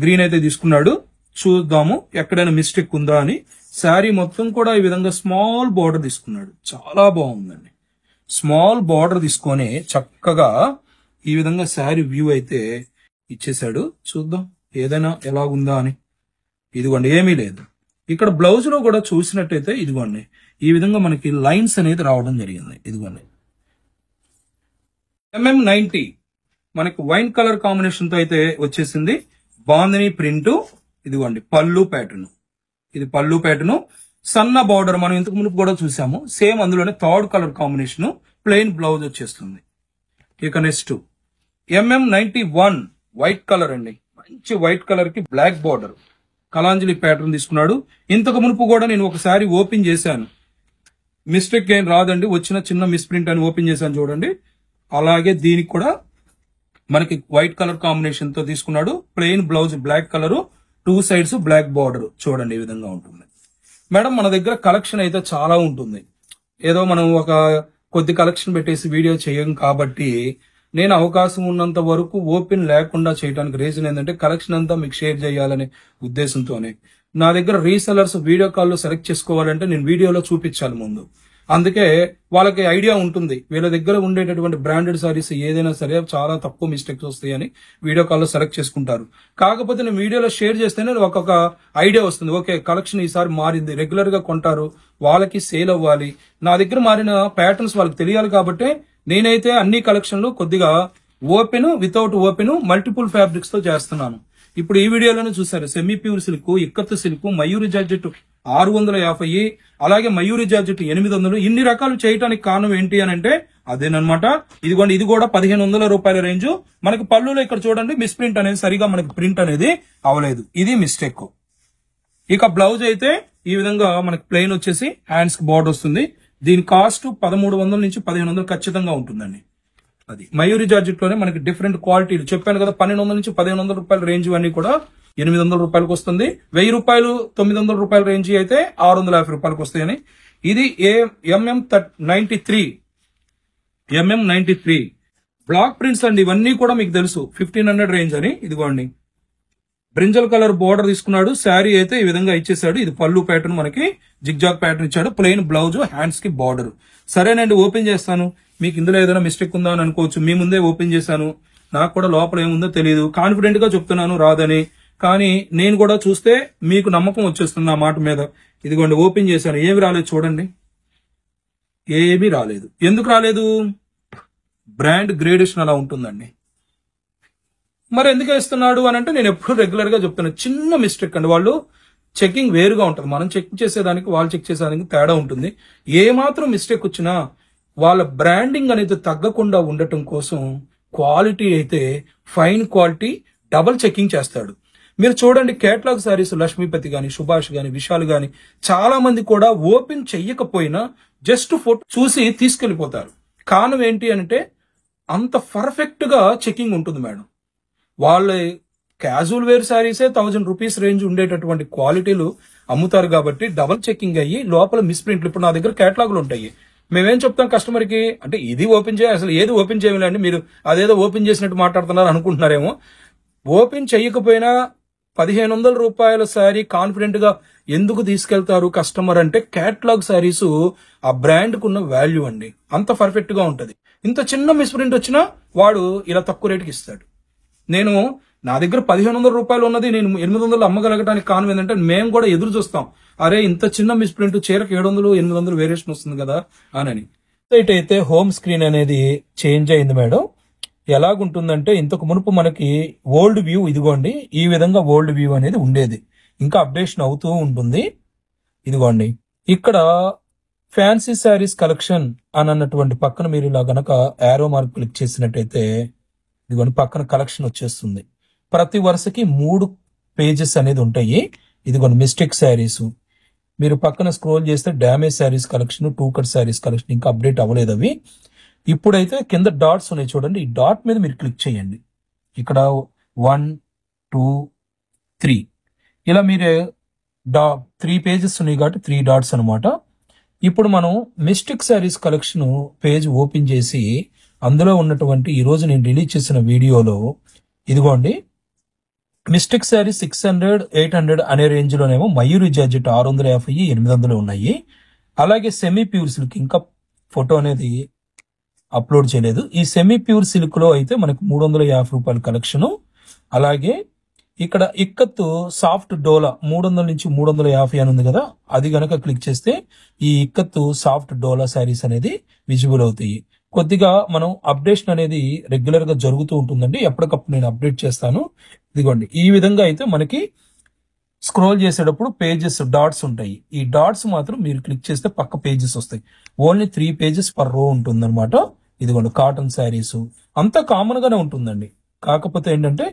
గ్రీన్ అయితే తీసుకున్నాడు. చూద్దాము ఎక్కడైనా మిస్టేక్ ఉందా అని. శారీ మొత్తం కూడా ఈ విధంగా స్మాల్ బార్డర్ తీసుకున్నాడు, చాలా బాగుందండి. స్మాల్ బార్డర్ తీసుకొని చక్కగా ఈ విధంగా శారీ వ్యూ అయితే ఇచ్చేసాడు. చూద్దాం ఏదైనా ఎలాగుందా అని. ఇదిగోండి, ఏమీ లేదు. ఇక్కడ బ్లౌజ్ లో కూడా చూసినట్టయితే ఇదిగోండి ఈ విధంగా మనకి లైన్స్ అనేది రావడం జరిగింది. ఇదిగోండి MM90 మనకి వైన్ కలర్ కాంబినేషన్ తో అయితే వచ్చేసింది. బాందిని ప్రింట్, ఇదిగోండి పళ్ళు ప్యాటర్న్, ఇది పళ్ళు ప్యాటర్న్, సన్న బార్డర్ మనం ఇంతకు ముందు కూడా చూసాము. సేమ్ అందులోనే third colour combination, plain blouse వచ్చేస్తుంది. ఇక నెక్స్ట్ MM91 వైట్ కలర్ అండి, మంచి వైట్ కలర్ కి బ్లాక్ బార్డర్, కలాంజలి ప్యాటర్న్ తీసుకున్నాడు. ఇంతకు మునుపు కూడా నేను ఒకసారి ఓపెన్ చేశాను, మిస్టేక్ ఏం రాదండి, వచ్చిన చిన్న మిస్ప్రింట్ అని ఓపెన్ చేశాను చూడండి. అలాగే దీనికి కూడా మనకి వైట్ కలర్ కాంబినేషన్ తో తీసుకున్నాడు. Plain blouse black colour, 2 sides black border. చూడండి ఈ విధంగా ఉంటుంది. మేడం మన దగ్గర కలెక్షన్ అయితే చాలా ఉంటుంది. ఏదో మనం ఒక కొద్ది కలెక్షన్ పెట్టేసి వీడియో చేయం కాబట్టి నేను అవకాశం ఉన్నంత వరకు ఓపెన్ లేకుండా చేయడానికి రీజన్ ఏంటంటే కలెక్షన్ అంతా మీకు షేర్ చేయాలనే ఉద్దేశంతోనే. నా దగ్గర రీసెలర్స్ వీడియో కాల్లో సెలెక్ట్ చేసుకోవాలంటే నేను వీడియోలో చూపించాలి ముందు. అందుకే వాళ్ళకి ఐడియా ఉంటుంది, వీళ్ళ దగ్గర ఉండేటటువంటి బ్రాండెడ్ సారీస్ ఏదైనా సరే చాలా తక్కువ మిస్టేక్స్ వస్తాయని వీడియో కాల్లో సెలెక్ట్ చేసుకుంటారు. కాకపోతే నేను వీడియోలో షేర్ చేస్తేనే ఒక్కొక్క ఐడియా వస్తుంది. ఓకే కలెక్షన్ ఈసారి మారింది, రెగ్యులర్ గా కొంటారు, వాళ్ళకి సేల్ అవ్వాలి, నా దగ్గర మారిన ప్యాటర్న్స్ వాళ్ళకి తెలియాలి. కాబట్టి నేనైతే అన్ని కలెక్షన్లు కొద్దిగా open, without open, multiple fabrics తో చేస్తున్నాను. ఇప్పుడు ఈ వీడియోలోనే చూసారు semi pure silk, ikat silk, Mayuri georgette 650, అలాగే మయూరి జార్జెట్ 800. ఇన్ని రకాలు చేయడానికి కారణం ఏంటి అని అంటే అదేనమాట. ఇదిగోండి, ఇది కూడా 1500 రూపాయల రేంజ్. మనకి పళ్ళులో ఇక్కడ చూడండి మిస్ప్రింట్ అనేది సరిగా మనకి ప్రింట్ అనేది అవలేదు, ఇది మిస్టేక్. ఇక బ్లౌజ్ అయితే ఈ విధంగా మనకి ప్లెయిన్ వచ్చేసి హ్యాండ్స్ కి బార్డర్ వస్తుంది. దీని కాస్ట్ 1300 నుంచి 1500 ఖచ్చితంగా ఉంటుందండి. అది మయూరి జార్జెట్ లోనే మనకి డిఫరెంట్ క్వాలిటీలు చెప్పాను కదా, 1200 నుంచి 1500 రూపాయల రేంజ్ అన్ని కూడా 800 రూపాయలకు వస్తుంది. 1000 రూపాయలు 900 రూపాయల రేంజ్ అయితే 650 రూపాయలకు వస్తాయని. ఇది MM93 బ్లాక్ ప్రింట్స్ అండి. ఇవన్నీ కూడా మీకు తెలుసు 1500 రేంజ్ అని. ఇదిగోండి బ్రింజల్ కలర్ బోర్డర్ తీసుకున్నాడు, శారీ అయితే ఈ విధంగా ఇచ్చేసాడు. ఇది పళ్ళు ప్యాటర్న్, మనకి జిగ్జాగ్ ప్యాటర్న్ ఇచ్చాడు, ప్లెయిన్ బ్లౌజ్, హ్యాండ్స్ కి బార్డర్. సరేనండి, ఓపెన్ చేస్తాను. మీకు ఇందులో ఏదైనా మిస్టేక్ ఉందా అని అనుకోవచ్చు, మీ ముందే ఓపెన్ చేశాను, నాకు కూడా లోపల ఏముందో తెలియదు, కాన్ఫిడెంట్ గా చెప్తున్నాను రాదని. కానీ నేను కూడా చూస్తే మీకు నమ్మకం వచ్చేస్తుంది నా మాట మీద. ఇదిగోండి ఓపెన్ చేశాను, ఏమి రాలేదు చూడండి, ఏమీ రాలేదు. ఎందుకు రాలేదు? బ్రాండ్ గ్రేడేషన్ అలా ఉంటుందండి. మరి ఎందుకు వేస్తున్నాడు అని అంటే నేను ఎప్పుడు రెగ్యులర్ గా చెప్తాను, చిన్న మిస్టేక్ అండి. వాళ్ళు చెకింగ్ వేరుగా ఉంటుంది, మనం చెక్ చేసేదానికి వాళ్ళు చెక్ చేసేదానికి తేడా ఉంటుంది. ఏ మాత్రం మిస్టేక్ వచ్చినా వాళ్ళ బ్రాండింగ్ అనేది తగ్గకుండా ఉండటం కోసం క్వాలిటీ అయితే ఫైన్ క్వాలిటీ డబుల్ చెకింగ్ చేస్తాడు. మీరు చూడండి కేటలాగ్ సారీస్ లక్ష్మీపతి గాని, సుభాష్ గాని, విశాల్ గాని చాలా మంది కూడా ఓపెన్ చెయ్యకపోయినా జస్ట్ ఫోటో చూసి తీసుకెళ్లిపోతారు. కారణం ఏంటి అంటే అంత పర్ఫెక్ట్ గా చెకింగ్ ఉంటుంది మేడం. వాళ్ళ క్యాజువల్ వేర్ శారీసే 1000 రూపీస్ రేంజ్ ఉండేటటువంటి క్వాలిటీలు అమ్ముతారు కాబట్టి డబుల్ చెకింగ్ అయ్యి లోపల మిస్ప్రింట్లు. ఇప్పుడు నా దగ్గర కేటలాగులు ఉంటాయి. మేమేం చెప్తాం కస్టమర్ కి అంటే ఇది ఓపెన్ చేయ, అసలు ఏది ఓపెన్ చేయలేండి, మీరు అదేదో ఓపెన్ చేసినట్టు మాట్లాడుతున్నారు అనుకుంటున్నారేమో. ఓపెన్ చేయకపోయినా 1500 రూపాయల శారీ కాన్ఫిడెంట్ గా ఎందుకు తీసుకెళ్తారు కస్టమర్ అంటే, కేటలాగ్ శారీస్ ఆ బ్రాండ్ కున్న వాల్యూ అండి, అంత పర్ఫెక్ట్ గా ఉంటది. ఇంత చిన్న మిస్ప్రింట్ వచ్చినా వాడు ఇలా తక్కువ రేటుకి ఇస్తాడు. నేను నా దగ్గర 1500 రూపాయలు ఉన్నది నేను 800 అమ్మగలగడానికి కారణం ఏంటంటే, మేము కూడా ఎదురు చూస్తాం, అరే ఇంత చిన్న మిస్ప్రింట్ చీరకు 700 800 వేరియేషన్ వస్తుంది కదా అని. అయితే హోమ్ స్క్రీన్ అనేది చేంజ్ అయింది మేడం. ఎలాగుంటుందంటే, ఇంతకు మునుపు మనకి ఓల్డ్ వ్యూ ఇదిగోండి, ఈ విధంగా ఓల్డ్ వ్యూ అనేది ఉండేది, ఇంకా అప్డేషన్ అవుతూ ఉంటుంది. ఇదిగోండి ఇక్కడ ఫ్యాన్సీ శారీస్ కలెక్షన్ అని అన్నటువంటి పక్కన మీరు ఇలా గనక యారో మార్క్ క్లిక్ చేసినట్టయితే ఇదిగోండి పక్కన కలెక్షన్ వచ్చేస్తుంది. ప్రతి వరుసకి 3 పేజెస్ అనేది ఉంటాయి. ఇదిగోండి మిస్టేక్ శారీస్, మీరు పక్కన స్క్రోల్ చేస్తే damage saris collection, 2 cut saris collection, ఇంకా అప్డేట్ అవ్వలేదు అవి. ఇప్పుడైతే కింద డాట్స్ ఉన్నాయి చూడండి, ఈ డాట్ మీద మీరు క్లిక్ చేయండి. ఇక్కడ 1 2 3 ఇలా మీరు 3 పేజెస్ ఉన్నాయి కాబట్టి 3 డాట్స్ అనమాట. ఇప్పుడు మనం mistake saris collection page open చేసి అందులో ఉన్నటువంటి ఈ రోజు నేను రిలీజ్ చేసిన వీడియోలో ఇదిగోండి మిస్టేక్ శారీ 600 800 అనే రేంజ్ లోనేమో మయూరి జార్జెట్ 650 800 ఉన్నాయి. అలాగే సెమీ ప్యూర్ సిల్క్ ఇంకా ఫోటో అనేది అప్లోడ్ చేయలేదు. ఈ సెమీ ప్యూర్ సిల్క్ లో అయితే మనకు 350 రూపాయల కలెక్షన్. అలాగే ఇక్కడ ఇక్కత్తు సాఫ్ట్ డోలా 300 నుంచి 350 అని ఉంది కదా, అది గనక క్లిక్ చేస్తే ఈ ఇక్కత్తు సాఫ్ట్ డోలా శారీస్ అనేది విజిబుల్ అవుతాయి. కొద్దిగా మనం అప్డేషన్ అనేది రెగ్యులర్ గా జరుగుతూ ఉంటుందండి, ఎప్పటికప్పుడు నేను అప్డేట్ చేస్తాను. ఇదిగోండి ఈ విధంగా అయితే మనకి స్క్రోల్ చేసేటప్పుడు పేజెస్ డాట్స్ ఉంటాయి. ఈ డాట్స్ మాత్రం మీరు క్లిక్ చేస్తే పక్క పేజెస్ వస్తాయి. ఓన్లీ 3 పేజెస్ పర్ రో ఉంటుంది అనమాట. ఇదిగోండి కాటన్ శారీస్ అంతా కామన్ గానే ఉంటుందండి. కాకపోతే ఏంటంటే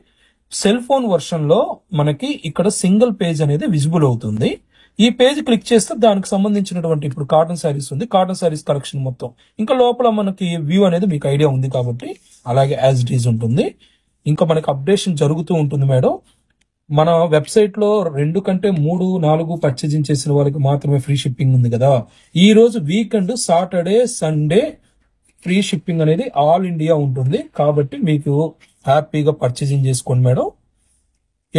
సెల్ ఫోన్ వర్షన్ లో మనకి ఇక్కడ సింగిల్ పేజ్ అనేది విజిబుల్ అవుతుంది. ఈ పేజ్ క్లిక్ చేస్తే దానికి సంబంధించినటువంటి ఇప్పుడు కాటన్ శారీస్ ఉంది, కాటన్ శారీస్ కలెక్షన్ మొత్తం, ఇంకా లోపల మనకి వ్యూ అనేది మీకు ఐడియా ఉంది కాబట్టి అలాగే యాజ్ ఇట్ ఈజ్ ఉంటుంది. ఇంకా మనకి అప్డేషన్ జరుగుతూ ఉంటుంది మేడం. మన వెబ్సైట్ లో 2 కంటే 3 4 పర్చేజింగ్ చేసిన వాళ్ళకి మాత్రమే ఫ్రీ షిప్పింగ్ ఉంది కదా. ఈ రోజు weekend Saturday Sunday free shipping అనేది ఆల్ ఇండియా ఉంటుంది కాబట్టి మీకు హ్యాపీగా పర్చేజింగ్ చేసుకోండి మేడం.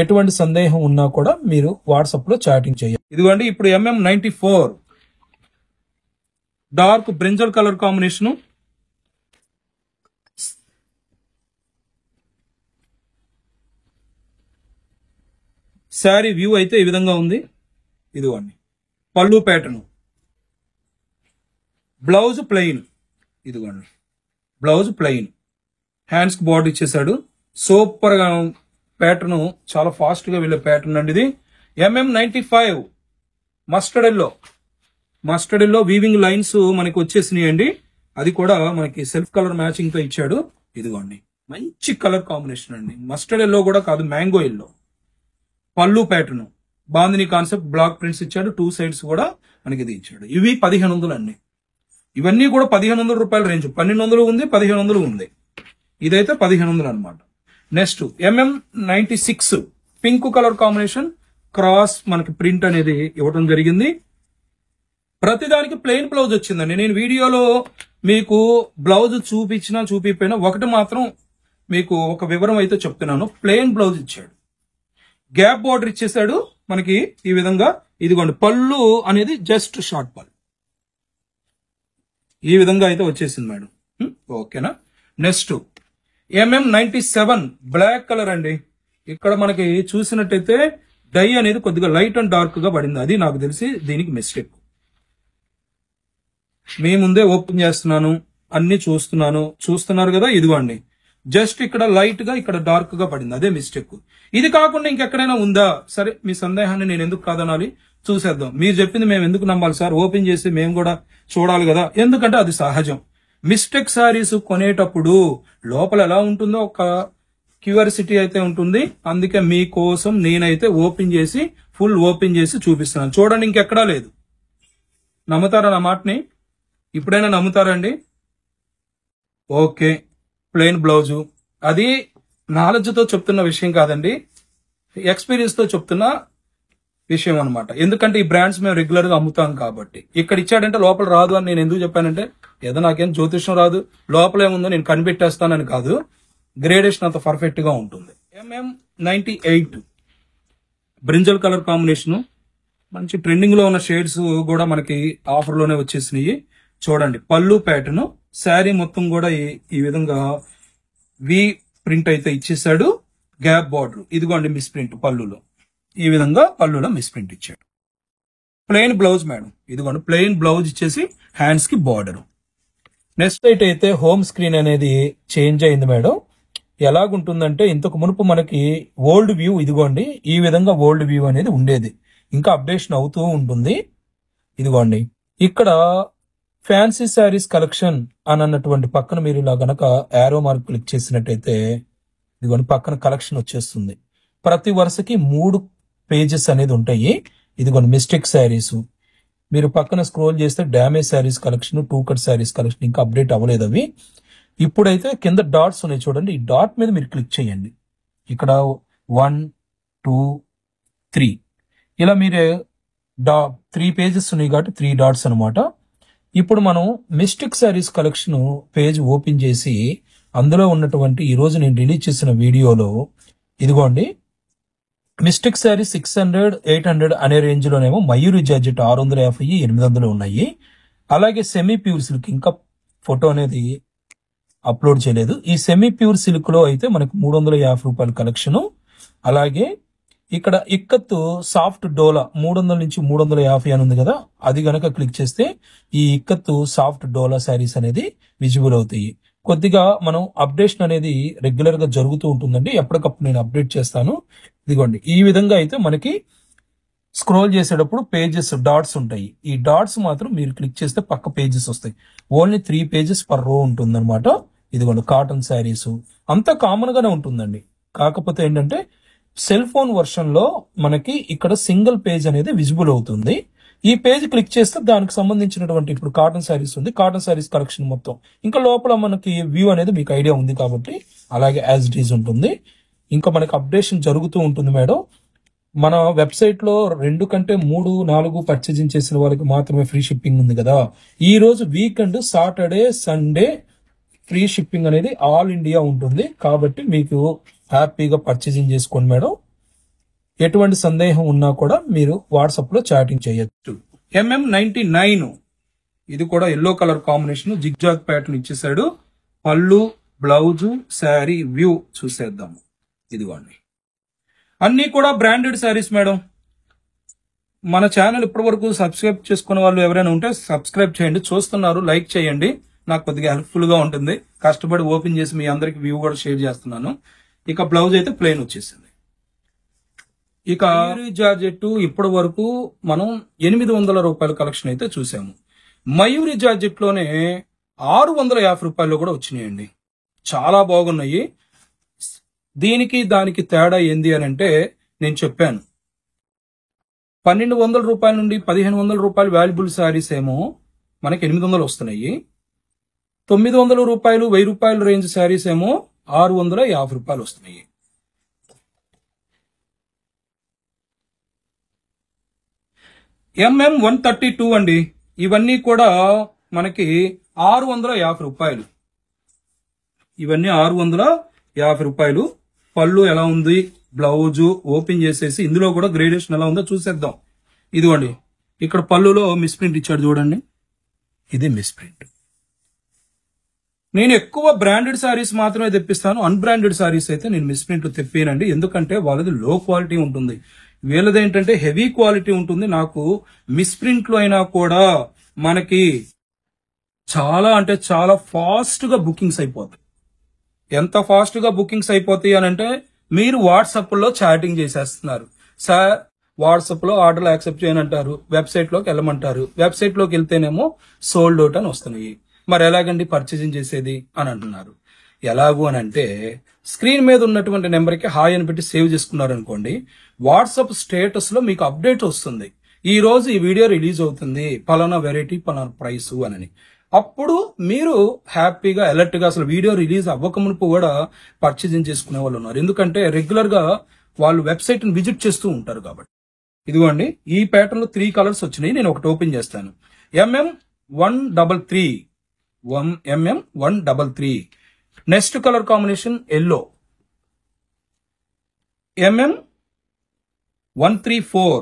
ఎటువంటి సందేహం ఉన్నా కూడా మీరు వాట్సాప్ లో చాటింగ్ చేయాలి. ఇదిగోండి ఇప్పుడు MM94 dark brinjal colour combination, sari view అయితే ఈ విధంగా ఉంది. ఇదిగోండి పళ్ళు ప్యాటర్న్, బ్లౌజ్ ప్లెయిన్, ఇదిగోండి బ్లౌజ్ ప్లెయిన్, హ్యాండ్స్ కి బార్డర్ ఇచ్చేసాడు. సూపర్ గా ప్యాటర్న్, చాలా ఫాస్ట్ గా వెళ్ళే ప్యాటర్న్ అండి ఇది. MM95 mustard yellow weaving lines మనకి వచ్చేసినాయి అండి. అది కూడా మనకి సెల్ఫ్ కలర్ మ్యాచింగ్ తో ఇచ్చాడు. ఇదిగోండి మంచి కలర్ కాంబినేషన్ అండి, మస్టర్డ్ ఎల్లో కూడా కాదు మ్యాంగో ఎల్లో. పళ్ళు pattern bandhani concept, block prints ఇచ్చాడు, 2 సైడ్స్ కూడా మనకి ఇది ఇచ్చాడు. ఇవి 1500 అండి. ఇవన్నీ కూడా 1500 రూపాయల రేంజ్, 1200 ఉంది 1500 ఉంది, ఇదైతే 1500 అనమాట. Next MM96 pink colour combination, cross మనకి ప్రింట్ అనేది ఇవ్వడం జరిగింది. ప్రతిదానికి ప్లెయిన్ బ్లౌజ్ వచ్చిందండి. నేను వీడియోలో మీకు బ్లౌజ్ చూపిపోయినా ఒకటి మాత్రం మీకు ఒక వివరం అయితే చెప్తున్నాను. ప్లెయిన్ బ్లౌజ్ ఇచ్చాడు, గ్యాప్ బార్డర్ ఇచ్చేసాడు మనకి ఈ విధంగా. ఇదిగోండి పళ్ళు అనేది జస్ట్ షార్ట్ పళ్ళు, ఈ విధంగా అయితే వచ్చేసింది మేడం. ఓకేనా. నెక్స్ట్ MM97 బ్లాక్ కలర్ అండి. ఇక్కడ మనకి చూసినట్టయితే డై అనేది కొద్దిగా లైట్ అండ్ డార్క్ గా పడింది, అది నాకు తెలిసి దీనికి మిస్టేక్. మీ ముందే ఓపెన్ చేస్తున్నాను, అన్ని చూస్తున్నారు కదా. ఇదిగోండి జస్ట్ ఇక్కడ లైట్ గా ఇక్కడ డార్క్ గా పడింది, అదే మిస్టేక్. ఇది కాకుండా ఇంకెక్కడైనా ఉందా? సరే మీ సందేహాన్ని నేను ఎందుకు కాదనాలి, చూసేద్దాం. మీరు చెప్పింది మేము ఎందుకు నమ్మాలి సార్, ఓపెన్ చేసి మేము కూడా చూడాలి కదా, ఎందుకంటే అది సహజం. మిస్టేక్ శారీస్ కొనేటప్పుడు లోపల ఎలా ఉంటుందో ఒక క్యూరియాసిటీ అయితే ఉంటుంది. అందుకే మీకోసం నేనైతే ఫుల్ ఓపెన్ చేసి చూపిస్తున్నాను. చూడండి ఇంకెక్కడా లేదు. నమ్ముతారా నా మాటని? ఇప్పుడైనా నమ్ముతారండి? ఓకే, ప్లెయిన్ బ్లౌజు, అది నాలెడ్జ్ తో చెప్తున్న విషయం కాదండి, ఎక్స్పీరియన్స్ తో చెప్తున్నా. విషయం అన్నమాట. ఎందుకంటే ఈ బ్రాండ్స్ మేము రెగ్యులర్ గా అమ్ముతాం కాబట్టి. ఇక్కడ ఇచ్చాడంటే లోపల రాదు అని నేను ఎందుకు చెప్పానంటే, ఏదో నాకేం జ్యోతిష్యం రాదు, లోపల ఏముందో నేను కనిపెట్టేస్తానని కాదు, గ్రేడేషన్ అంత పర్ఫెక్ట్ గా ఉంటుంది. MM98 బ్రింజల్ కలర్ కాంబినేషన్, మంచి ట్రెండింగ్ లో ఉన్న షేడ్స్ కూడా మనకి ఆఫర్ లోనే వచ్చేసినాయి. చూడండి పళ్ళు ప్యాటర్న్, శారీ మొత్తం కూడా ఈ విధంగా వి ప్రింట్ అయితే ఇచ్చేసాడు. గ్యాప్ బార్డర్, ఇదిగోండి మిస్ ప్రింట్ పళ్ళులో, ఈ విధంగా పళ్ళులో మిస్ ప్రింట్ ఇచ్చాడు. ప్లెయిన్ బ్లౌజ్ మేడం, ఇదిగోండి ప్లెయిన్ బ్లౌజ్ ఇచ్చేసి హ్యాండ్స్ కి బార్డర్. నెక్స్ట్ అయితే హోమ్ స్క్రీన్ అనేది చేంజ్ అయింది మేడం. ఎలాగుంటుందంటే ఇంతకు మునుపు మనకి ఓల్డ్ వ్యూ, ఇదిగోండి ఈ విధంగా ఓల్డ్ వ్యూ అనేది ఉండేది, ఇంకా అప్డేషన్ అవుతూ ఉంటుంది. ఇదిగోండి ఇక్కడ ఫ్యాన్సీ శారీస్ కలెక్షన్ అని అన్నటువంటి పక్కన మీరు ఇలా గనక యారో మార్క్ క్లిక్ చేసినట్టయితే ఇదిగోండి పక్కన కలెక్షన్ వచ్చేస్తుంది. ప్రతి వరుసకి 3 పేజెస్ అనేది ఉంటాయి. ఇదిగోండి మిస్టేక్ శారీస్, మీరు పక్కన స్క్రోల్ చేస్తే damage saris collection, 2 cut saris collection ఇంకా అప్డేట్ అవ్వలేదు అవి. ఇప్పుడైతే కింద డాట్స్ ఉన్నాయి చూడండి, ఈ డాట్ మీద మీరు క్లిక్ చేయండి. ఇక్కడ 1 2 3 ఇలా మీరే 3 పేజెస్ ఉన్నాయి కాబట్టి 3 డాట్స్ అనమాట. ఇప్పుడు మనం mistake saris collection page open చేసి అందులో ఉన్నటువంటి ఈ రోజు నేను రిలీజ్ చేసిన వీడియోలో ఇదిగోండి మిస్టేక్ శారీ 600 800 అనే రేంజ్ లోనేమో మయూరి జార్జెట్ 650 800 ఉన్నాయి. అలాగే సెమీ ప్యూర్ సిల్క్ ఇంకా ఫోటో అనేది అప్లోడ్ చేయలేదు. ఈ సెమీ ప్యూర్ సిల్క్ లో అయితే మనకు 350 రూపాయల కలెక్షన్. అలాగే ఇక్కడ ఇక్కత్తు సాఫ్ట్ డోలా 300 నుంచి 350 అని ఉంది కదా, అది గనక క్లిక్ చేస్తే ఈ ఇక్కత్తు సాఫ్ట్ డోలా శారీస్ అనేది విజిబుల్ అవుతాయి. కొద్దిగా మనం అప్డేషన్ అనేది రెగ్యులర్ గా జరుగుతూ ఉంటుందండి, ఎప్పటికప్పుడు నేను అప్డేట్ చేస్తాను. ఇదిగోండి ఈ విధంగా అయితే మనకి స్క్రోల్ చేసేటప్పుడు పేజెస్ డాట్స్ ఉంటాయి. ఈ డాట్స్ మాత్రం మీరు క్లిక్ చేస్తే పక్క పేజెస్ వస్తాయి. ఓన్లీ 3 పేజెస్ పర్ రో ఉంటుంది అనమాట. ఇదిగోండి కాటన్ శారీస్ అంతా కామన్ గానే ఉంటుందండి. కాకపోతే ఏంటంటే సెల్ ఫోన్ వర్షన్ లో మనకి ఇక్కడ సింగిల్ పేజ్ అనేది విజిబుల్ అవుతుంది. ఈ పేజ్ క్లిక్ చేస్తే దానికి సంబంధించినటువంటి ఇప్పుడు కాటన్ శారీస్ ఉంది, కాటన్ శారీస్ కలెక్షన్ మొత్తం ఇంకా లోపల మనకి వ్యూ అనేది మీకు ఐడియా ఉంది కాబట్టి అలాగే యాజ్ ఇట్ ఈజ్ ఉంటుంది. ఇంకా మనకి అప్డేషన్ జరుగుతూ ఉంటుంది మేడం. మన వెబ్సైట్ లో 2 కంటే 3 4 పర్చేజింగ్ చేసిన వాళ్ళకి మాత్రమే ఫ్రీ షిప్పింగ్ ఉంది కదా. ఈ రోజు weekend Saturday Sunday free shipping అనేది ఆల్ ఇండియా ఉంటుంది కాబట్టి మీకు హ్యాపీగా పర్చేజింగ్ చేసుకోండి మేడం. ఎటువంటి సందేహం ఉన్నా కూడా మీరు వాట్సాప్ లో చాటింగ్ చేయొచ్చు. MM99 ఇది కూడా yellow colour combination, zigzag pattern ఇచ్చేసాడు. పళ్ళు బ్లౌజ్ శారీ వ్యూ చూసేద్దాం. ఇదిగోండి అన్ని కూడా బ్రాండెడ్ శారీస్ మేడం. మన ఛానల్ ఇప్పటి వరకు సబ్స్క్రైబ్ చేసుకున్న వాళ్ళు ఎవరైనా ఉంటే సబ్స్క్రైబ్ చేయండి. చూస్తున్నారు లైక్ చేయండి, నాకు కొద్దిగా హెల్ప్ఫుల్ గా ఉంటుంది. కష్టపడి ఓపెన్ చేసి మీ అందరికి వ్యూ కూడా షేర్ చేస్తున్నాను. ఇక బ్లౌజ్ అయితే ప్లెయిన్ వచ్చేసింది. ఇక జార్జెట్ ఇప్పటి వరకు మనం 800 రూపాయల కలెక్షన్ అయితే చూసాము. మయూరి జార్జెట్ లోనే 650 రూపాయలు కూడా వచ్చినాయండి, చాలా బాగున్నాయి. దీనికి దానికి తేడా ఏంది అని అంటే నేను చెప్పాను, 1200 రూపాయల నుండి 1500 రూపాయలు వాల్యుబుల్ శారీస్ ఏమో మనకి 800 వస్తున్నాయి. 900 రూపాయలు 1000 రూపాయల రేంజ్ శారీస్ ఏమో 650 రూపాయలు వస్తున్నాయి. MM132 అండి, ఇవన్నీ కూడా మనకి 650 రూపాయలు. ఇవన్నీ 650 రూపాయలు. పళ్ళు ఎలా ఉంది, బ్లౌజ్ ఓపెన్ చేసేసి ఇందులో కూడా గ్రేడేషన్ ఎలా ఉందో చూసేద్దాం. ఇదిగోండి ఇక్కడ పళ్ళులో మిస్ ప్రింట్ ఇచ్చాడు చూడండి, ఇది మిస్ ప్రింట్. నేను ఎక్కువ బ్రాండెడ్ శారీస్ మాత్రమే తెప్పిస్తాను, అన్బ్రాండెడ్ శారీస్ అయితే నేను మిస్ ప్రింట్ తెప్పానండి. ఎందుకంటే వాళ్ళది లో క్వాలిటీ ఉంటుంది, వీళ్ళది ఏంటంటే హెవీ క్వాలిటీ ఉంటుంది. నాకు మిస్ ప్రింట్ లో అయినా కూడా మనకి చాలా అంటే చాలా ఫాస్ట్ గా బుకింగ్స్ అయిపోతాయి. ఎంత ఫాస్ట్ గా బుకింగ్స్ అయిపోతాయి అని అంటే మీరు వాట్సాప్ లో చాటింగ్ చేసేస్తున్నారు. సార్ వాట్సాప్ లో ఆర్డర్లు యాక్సెప్ట్ చేయనంటారు, వెబ్సైట్ లోకి వెళ్ళమంటారు, వెబ్సైట్ లోకి వెళ్తేనేమో సోల్డ్ అవుట్ అని వస్తున్నాయి. మరి ఎలాగండి పర్చేజింగ్ చేసేది అని అంటున్నారు. ఎలాగూ అని అంటే స్క్రీన్ మీద ఉన్నటువంటి నెంబర్కి హాయ్ అని పెట్టి సేవ్ చేసుకున్నారు అనుకోండి, వాట్సాప్ స్టేటస్ లో మీకు అప్డేట్ వస్తుంది, ఈ రోజు ఈ వీడియో రిలీజ్ అవుతుంది, పలానా వెరైటీ పలానా ప్రైస్ అని. అప్పుడు మీరు హ్యాపీగా అలర్ట్ గా అసలు వీడియో రిలీజ్ అవ్వకమునుపు కూడా పర్చేజింగ్ చేసుకునే వాళ్ళు ఉన్నారు. ఎందుకంటే రెగ్యులర్ గా వాళ్ళు వెబ్సైట్ ని విజిట్ చేస్తూ ఉంటారు కాబట్టి. ఇదిగోండి ఈ ప్యాటర్న్ లో 3 కలర్స్ వచ్చినాయి. నేను ఒకటి ఓపెన్ చేస్తాను. MM133 MM133. Next colour combination yellow MM134.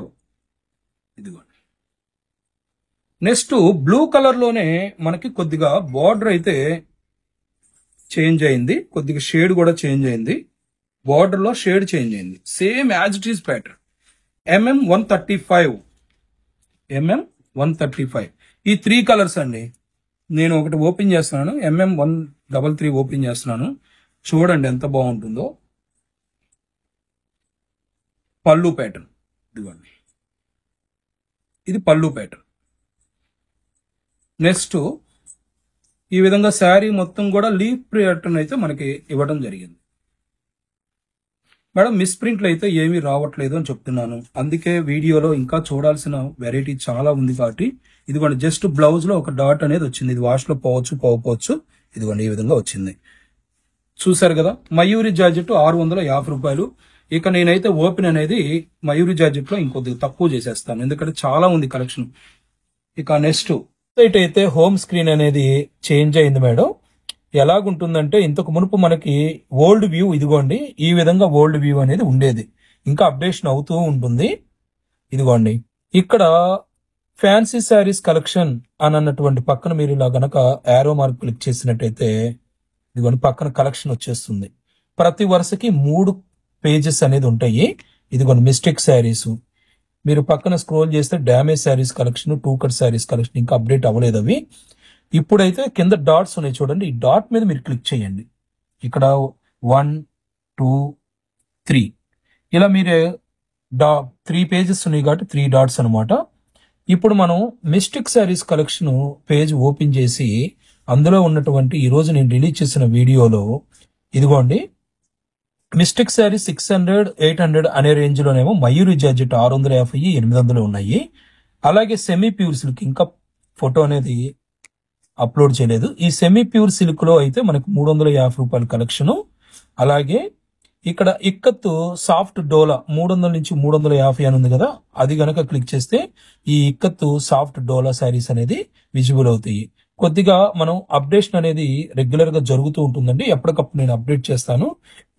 ఇదిగోండి. నెక్స్ట్ బ్లూ కలర్ లోనే మనకి కొద్దిగా బార్డర్ అయితే చేంజ్ అయింది, కొద్దిగా షేడ్ కూడా చేంజ్ అయింది, బార్డర్ లో షేడ్ చేంజ్ అయింది. Same as it is pattern MM135. ఈ 3 కలర్స్ అండి. నేను ఒకటి ఓపెన్ చేస్తున్నాను. MM133 ఓపెన్ చేస్తున్నాను. చూడండి ఎంత బాగుంటుందో. పళ్ళు ప్యాటర్న్ ఇదిగోండి, ఇది పళ్ళు ప్యాటర్న్. నెక్స్ట్ ఈ విధంగా శారీ మొత్తం కూడా లీఫ్ ప్యాటర్న్ అయితే మనకి ఇవ్వడం జరిగింది. మేడం మిస్ ప్రింట్లు అయితే ఏమీ రావట్లేదు అని చెప్తున్నాను. అందుకే వీడియోలో ఇంకా చూడాల్సిన వెరైటీ చాలా ఉంది కాబట్టి ఇదిగోండి జస్ట్ బ్లౌజ్ లో ఒక డాట్ అనేది వచ్చింది. ఇది వాష్ లో పోవచ్చు. ఇదిగోండి ఈ విధంగా వచ్చింది. చూసారు కదా. మయూరి జార్జెట్ 650 రూపాయలు. ఇక నేనైతే ఓపెన్ అనేది మయూరి జార్జెట్ లో ఇంకొద్దిగా తక్కువ చేసేస్తాను, ఎందుకంటే చాలా ఉంది కలెక్షన్. ఇక నెక్స్ట్ అయితే హోమ్ స్క్రీన్ అనేది చేంజ్ అయింది మేడం. ఎలాగుంటుందంటే ఇంతకు మునుపు మనకి ఓల్డ్ వ్యూ ఇదిగోండి ఈ విధంగా ఓల్డ్ వ్యూ అనేది ఉండేది, ఇంకా అప్డేషన్ అవుతూ ఉంటుంది. ఇదిగోండి ఇక్కడ ఫ్యాన్సీ శారీస్ కలెక్షన్ అని అన్నటువంటి పక్కన మీరు ఇలా గనక యారో మార్క్ క్లిక్ చేసినట్టయితే ఇదిగోండి పక్కన కలెక్షన్ వచ్చేస్తుంది. ప్రతి వరుసకి 3 పేజెస్ అనేది ఉంటాయి. ఇదిగోండి మిస్టేక్ శారీస్, మీరు పక్కన స్క్రోల్ చేస్తే damage saris collection, 2 cut saris collection ఇంకా అప్డేట్ అవ్వలేదు అవి. ఇప్పుడైతే కింద డాట్స్ ఉన్నాయి చూడండి, ఈ డాట్ మీద మీరు క్లిక్ చేయండి. ఇక్కడ 1 2 3 ఇలా మీరే 3 పేజెస్ ఉన్నాయి కాబట్టి 3 డాట్స్ అనమాట. ఇప్పుడు మనం mistake saris collection page open చేసి అందులో ఉన్నటువంటి ఈ రోజు నేను రిలీజ్ చేసిన వీడియోలో ఇదిగోండి మిస్టేక్ శారీ 600 800 అనే రేంజ్ లోనేమో మయూరి జార్జెట్ 650 800 ఉన్నాయి. అలాగే సెమీ ప్యూర్ సిల్క్ ఇంకా ఫోటో అనేది అప్లోడ్ చేయలేదు. ఈ సెమీ ప్యూర్ సిల్క్ లో అయితే మనకు 350 రూపాయల కలెక్షన్. అలాగే ఇక్కడ ఇక్కత్తు సాఫ్ట్ డోలా 300 నుంచి 350 అని ఉంది కదా, అది గనక క్లిక్ చేస్తే ఈ ఇక్కత్తు సాఫ్ట్ డోలా శారీస్ అనేది విజిబుల్ అవుతాయి. కొద్దిగా మనం అప్డేషన్ అనేది రెగ్యులర్ గా జరుగుతూ ఉంటుందండి, ఎప్పటికప్పుడు నేను అప్డేట్ చేస్తాను.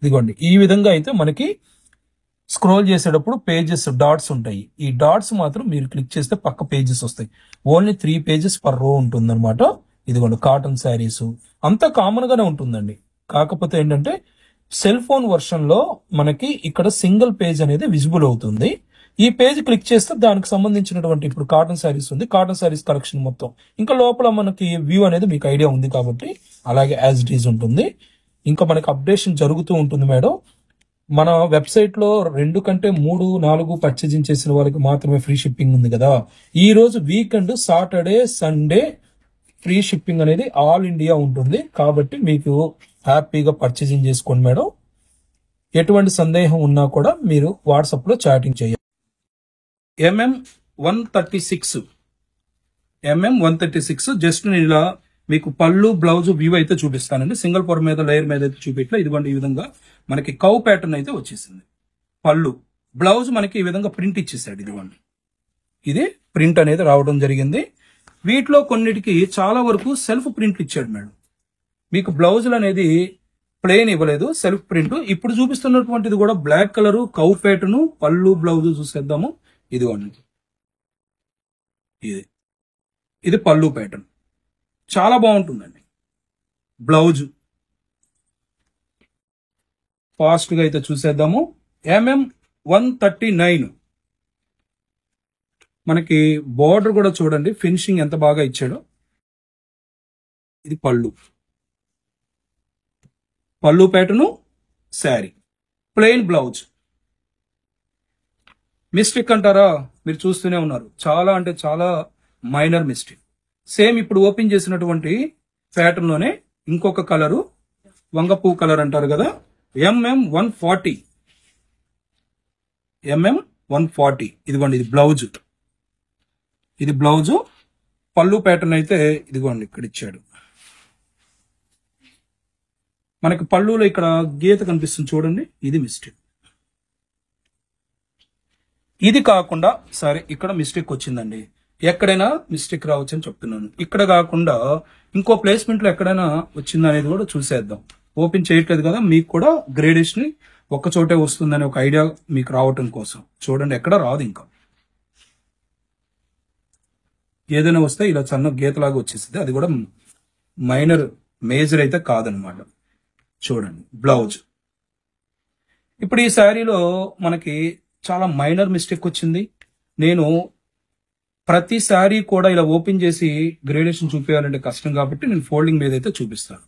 ఇదిగోండి ఈ విధంగా అయితే మనకి స్క్రోల్ చేసేటప్పుడు పేజెస్ డాట్స్ ఉంటాయి. ఈ డాట్స్ మాత్రం మీరు క్లిక్ చేస్తే పక్క పేజెస్ వస్తాయి. ఓన్లీ 3 పేజెస్ పర్ రో ఉంటుంది అనమాట. ఇదిగోండి కాటన్ శారీస్ అంతా కామన్ గానే ఉంటుందండి. కాకపోతే ఏంటంటే సెల్ ఫోన్ వర్షన్ లో మనకి ఇక్కడ సింగిల్ పేజ్ అనేది విజిబుల్ అవుతుంది. ఈ పేజ్ క్లిక్ చేస్తే దానికి సంబంధించినటువంటి ఇప్పుడు కాటన్ శారీస్ ఉంది, కాటన్ శారీస్ కలెక్షన్ మొత్తం ఇంకా లోపల మనకి వ్యూ అనేది మీకు ఐడియా ఉంది కాబట్టి అలాగే యాజ్ ఇట్ ఈజ్ ఉంటుంది. ఇంకా మనకి అప్డేషన్ జరుగుతూ ఉంటుంది మేడం. మన వెబ్సైట్ లో 2 కంటే 3 4 పర్చేజింగ్ చేసిన వాళ్ళకి మాత్రమే ఫ్రీ షిప్పింగ్ ఉంది కదా. ఈ రోజు weekend Saturday Sunday free shipping అనేది ఆల్ ఇండియా ఉంటుంది కాబట్టి మీకు హ్యాపీగా పర్చేజింగ్ చేసుకోండి మేడం. ఎటువంటి సందేహం ఉన్నా కూడా మీరు వాట్సాప్ లో చాటింగ్ చేయాలి. MM136 జస్ట్ నేను ఇలా మీకు పళ్ళు బ్లౌజ్ వ్యూ అయితే చూపిస్తానండి. సింగిల్ పొర మీద లేయర్ మీద అయితే చూపించలే. ఇదిగోండి ఈ విధంగా మనకి కౌ ప్యాటర్న్ అయితే వచ్చేసింది. పళ్ళు బ్లౌజ్ మనకి ఈ విధంగా ప్రింట్ ఇచ్చేసాడు. ఇదిగోండి ఇది ప్రింట్ అనేది రావడం జరిగింది. వీటిలో కొన్నిటికి చాలా వరకు సెల్ఫ్ ప్రింట్ ఇచ్చాడు మేడం. మీకు బ్లౌజులు అనేది ప్లెయిన్ ఇవ్వలేదు, సెల్ఫ్ ప్రింట్. ఇప్పుడు చూపిస్తున్నటువంటిది కూడా బ్లాక్ కలర్ కౌ ప్యాటర్న్ పళ్ళు బ్లౌజ్ చూసేద్దాము. ఇదిగోండి ఇది పళ్ళు ప్యాటర్న్ చాలా బాగుంటుందండి. బ్లౌజ్ ఫాస్ట్ గా అయితే చూసేద్దాము. MM139 మనకి బోర్డర్ కూడా చూడండి ఫినిషింగ్ ఎంత బాగా ఇచ్చాడో. ఇది పళ్ళు pattern sari plain blouse. Mistake అంటారా, మీరు చూస్తూనే ఉన్నారు, చాలా అంటే చాలా మైనర్ మిస్టేక్. సేమ్ ఇప్పుడు ఓపెన్ చేసినటువంటి ప్యాటర్న్ లోనే ఇంకొక కలరు వంగపూ కలర్ అంటారు కదా, MM140. ఇదిగోండి ఇది బ్లౌజ్ పళ్ళు ప్యాటర్న్ అయితే ఇదిగోండి ఇక్కడ ఇచ్చాడు. మనకి పళ్ళులో ఇక్కడ గీత కనిపిస్తుంది చూడండి, ఇది మిస్టేక్. ఇది కాకుండా సరే ఇక్కడ మిస్టేక్ వచ్చిందండి, ఎక్కడైనా మిస్టేక్ రావచ్చు అని చెప్తున్నాను. ఇక్కడ కాకుండా ఇంకో ప్లేస్మెంట్ లో ఎక్కడైనా వచ్చిందా అనేది కూడా చూసేద్దాం. ఓపెన్ చేయట్లేదు కదా, మీకు కూడా గ్రేడేషన్ ఒక్క చోటే వస్తుందని ఒక ఐడియా మీకు రావటం కోసం చూడండి. ఎక్కడ రాదు, ఇంకా ఏదైనా వస్తే ఇలా చిన్న గీతలాగా వచ్చేసింది, అది కూడా మైనర్ మేజర్ అయితే కాదనమాట. చూడండి బ్లౌజ్. ఇప్పుడు ఈ శారీలో మనకి చాలా మైనర్ మిస్టేక్ వచ్చింది. నేను ప్రతి శారీ కూడా ఇలా ఓపెన్ చేసి గ్రేడేషన్ చూపించాలంటే కష్టం కాబట్టి నేను ఫోల్డింగ్ మీద అయితే చూపిస్తాను.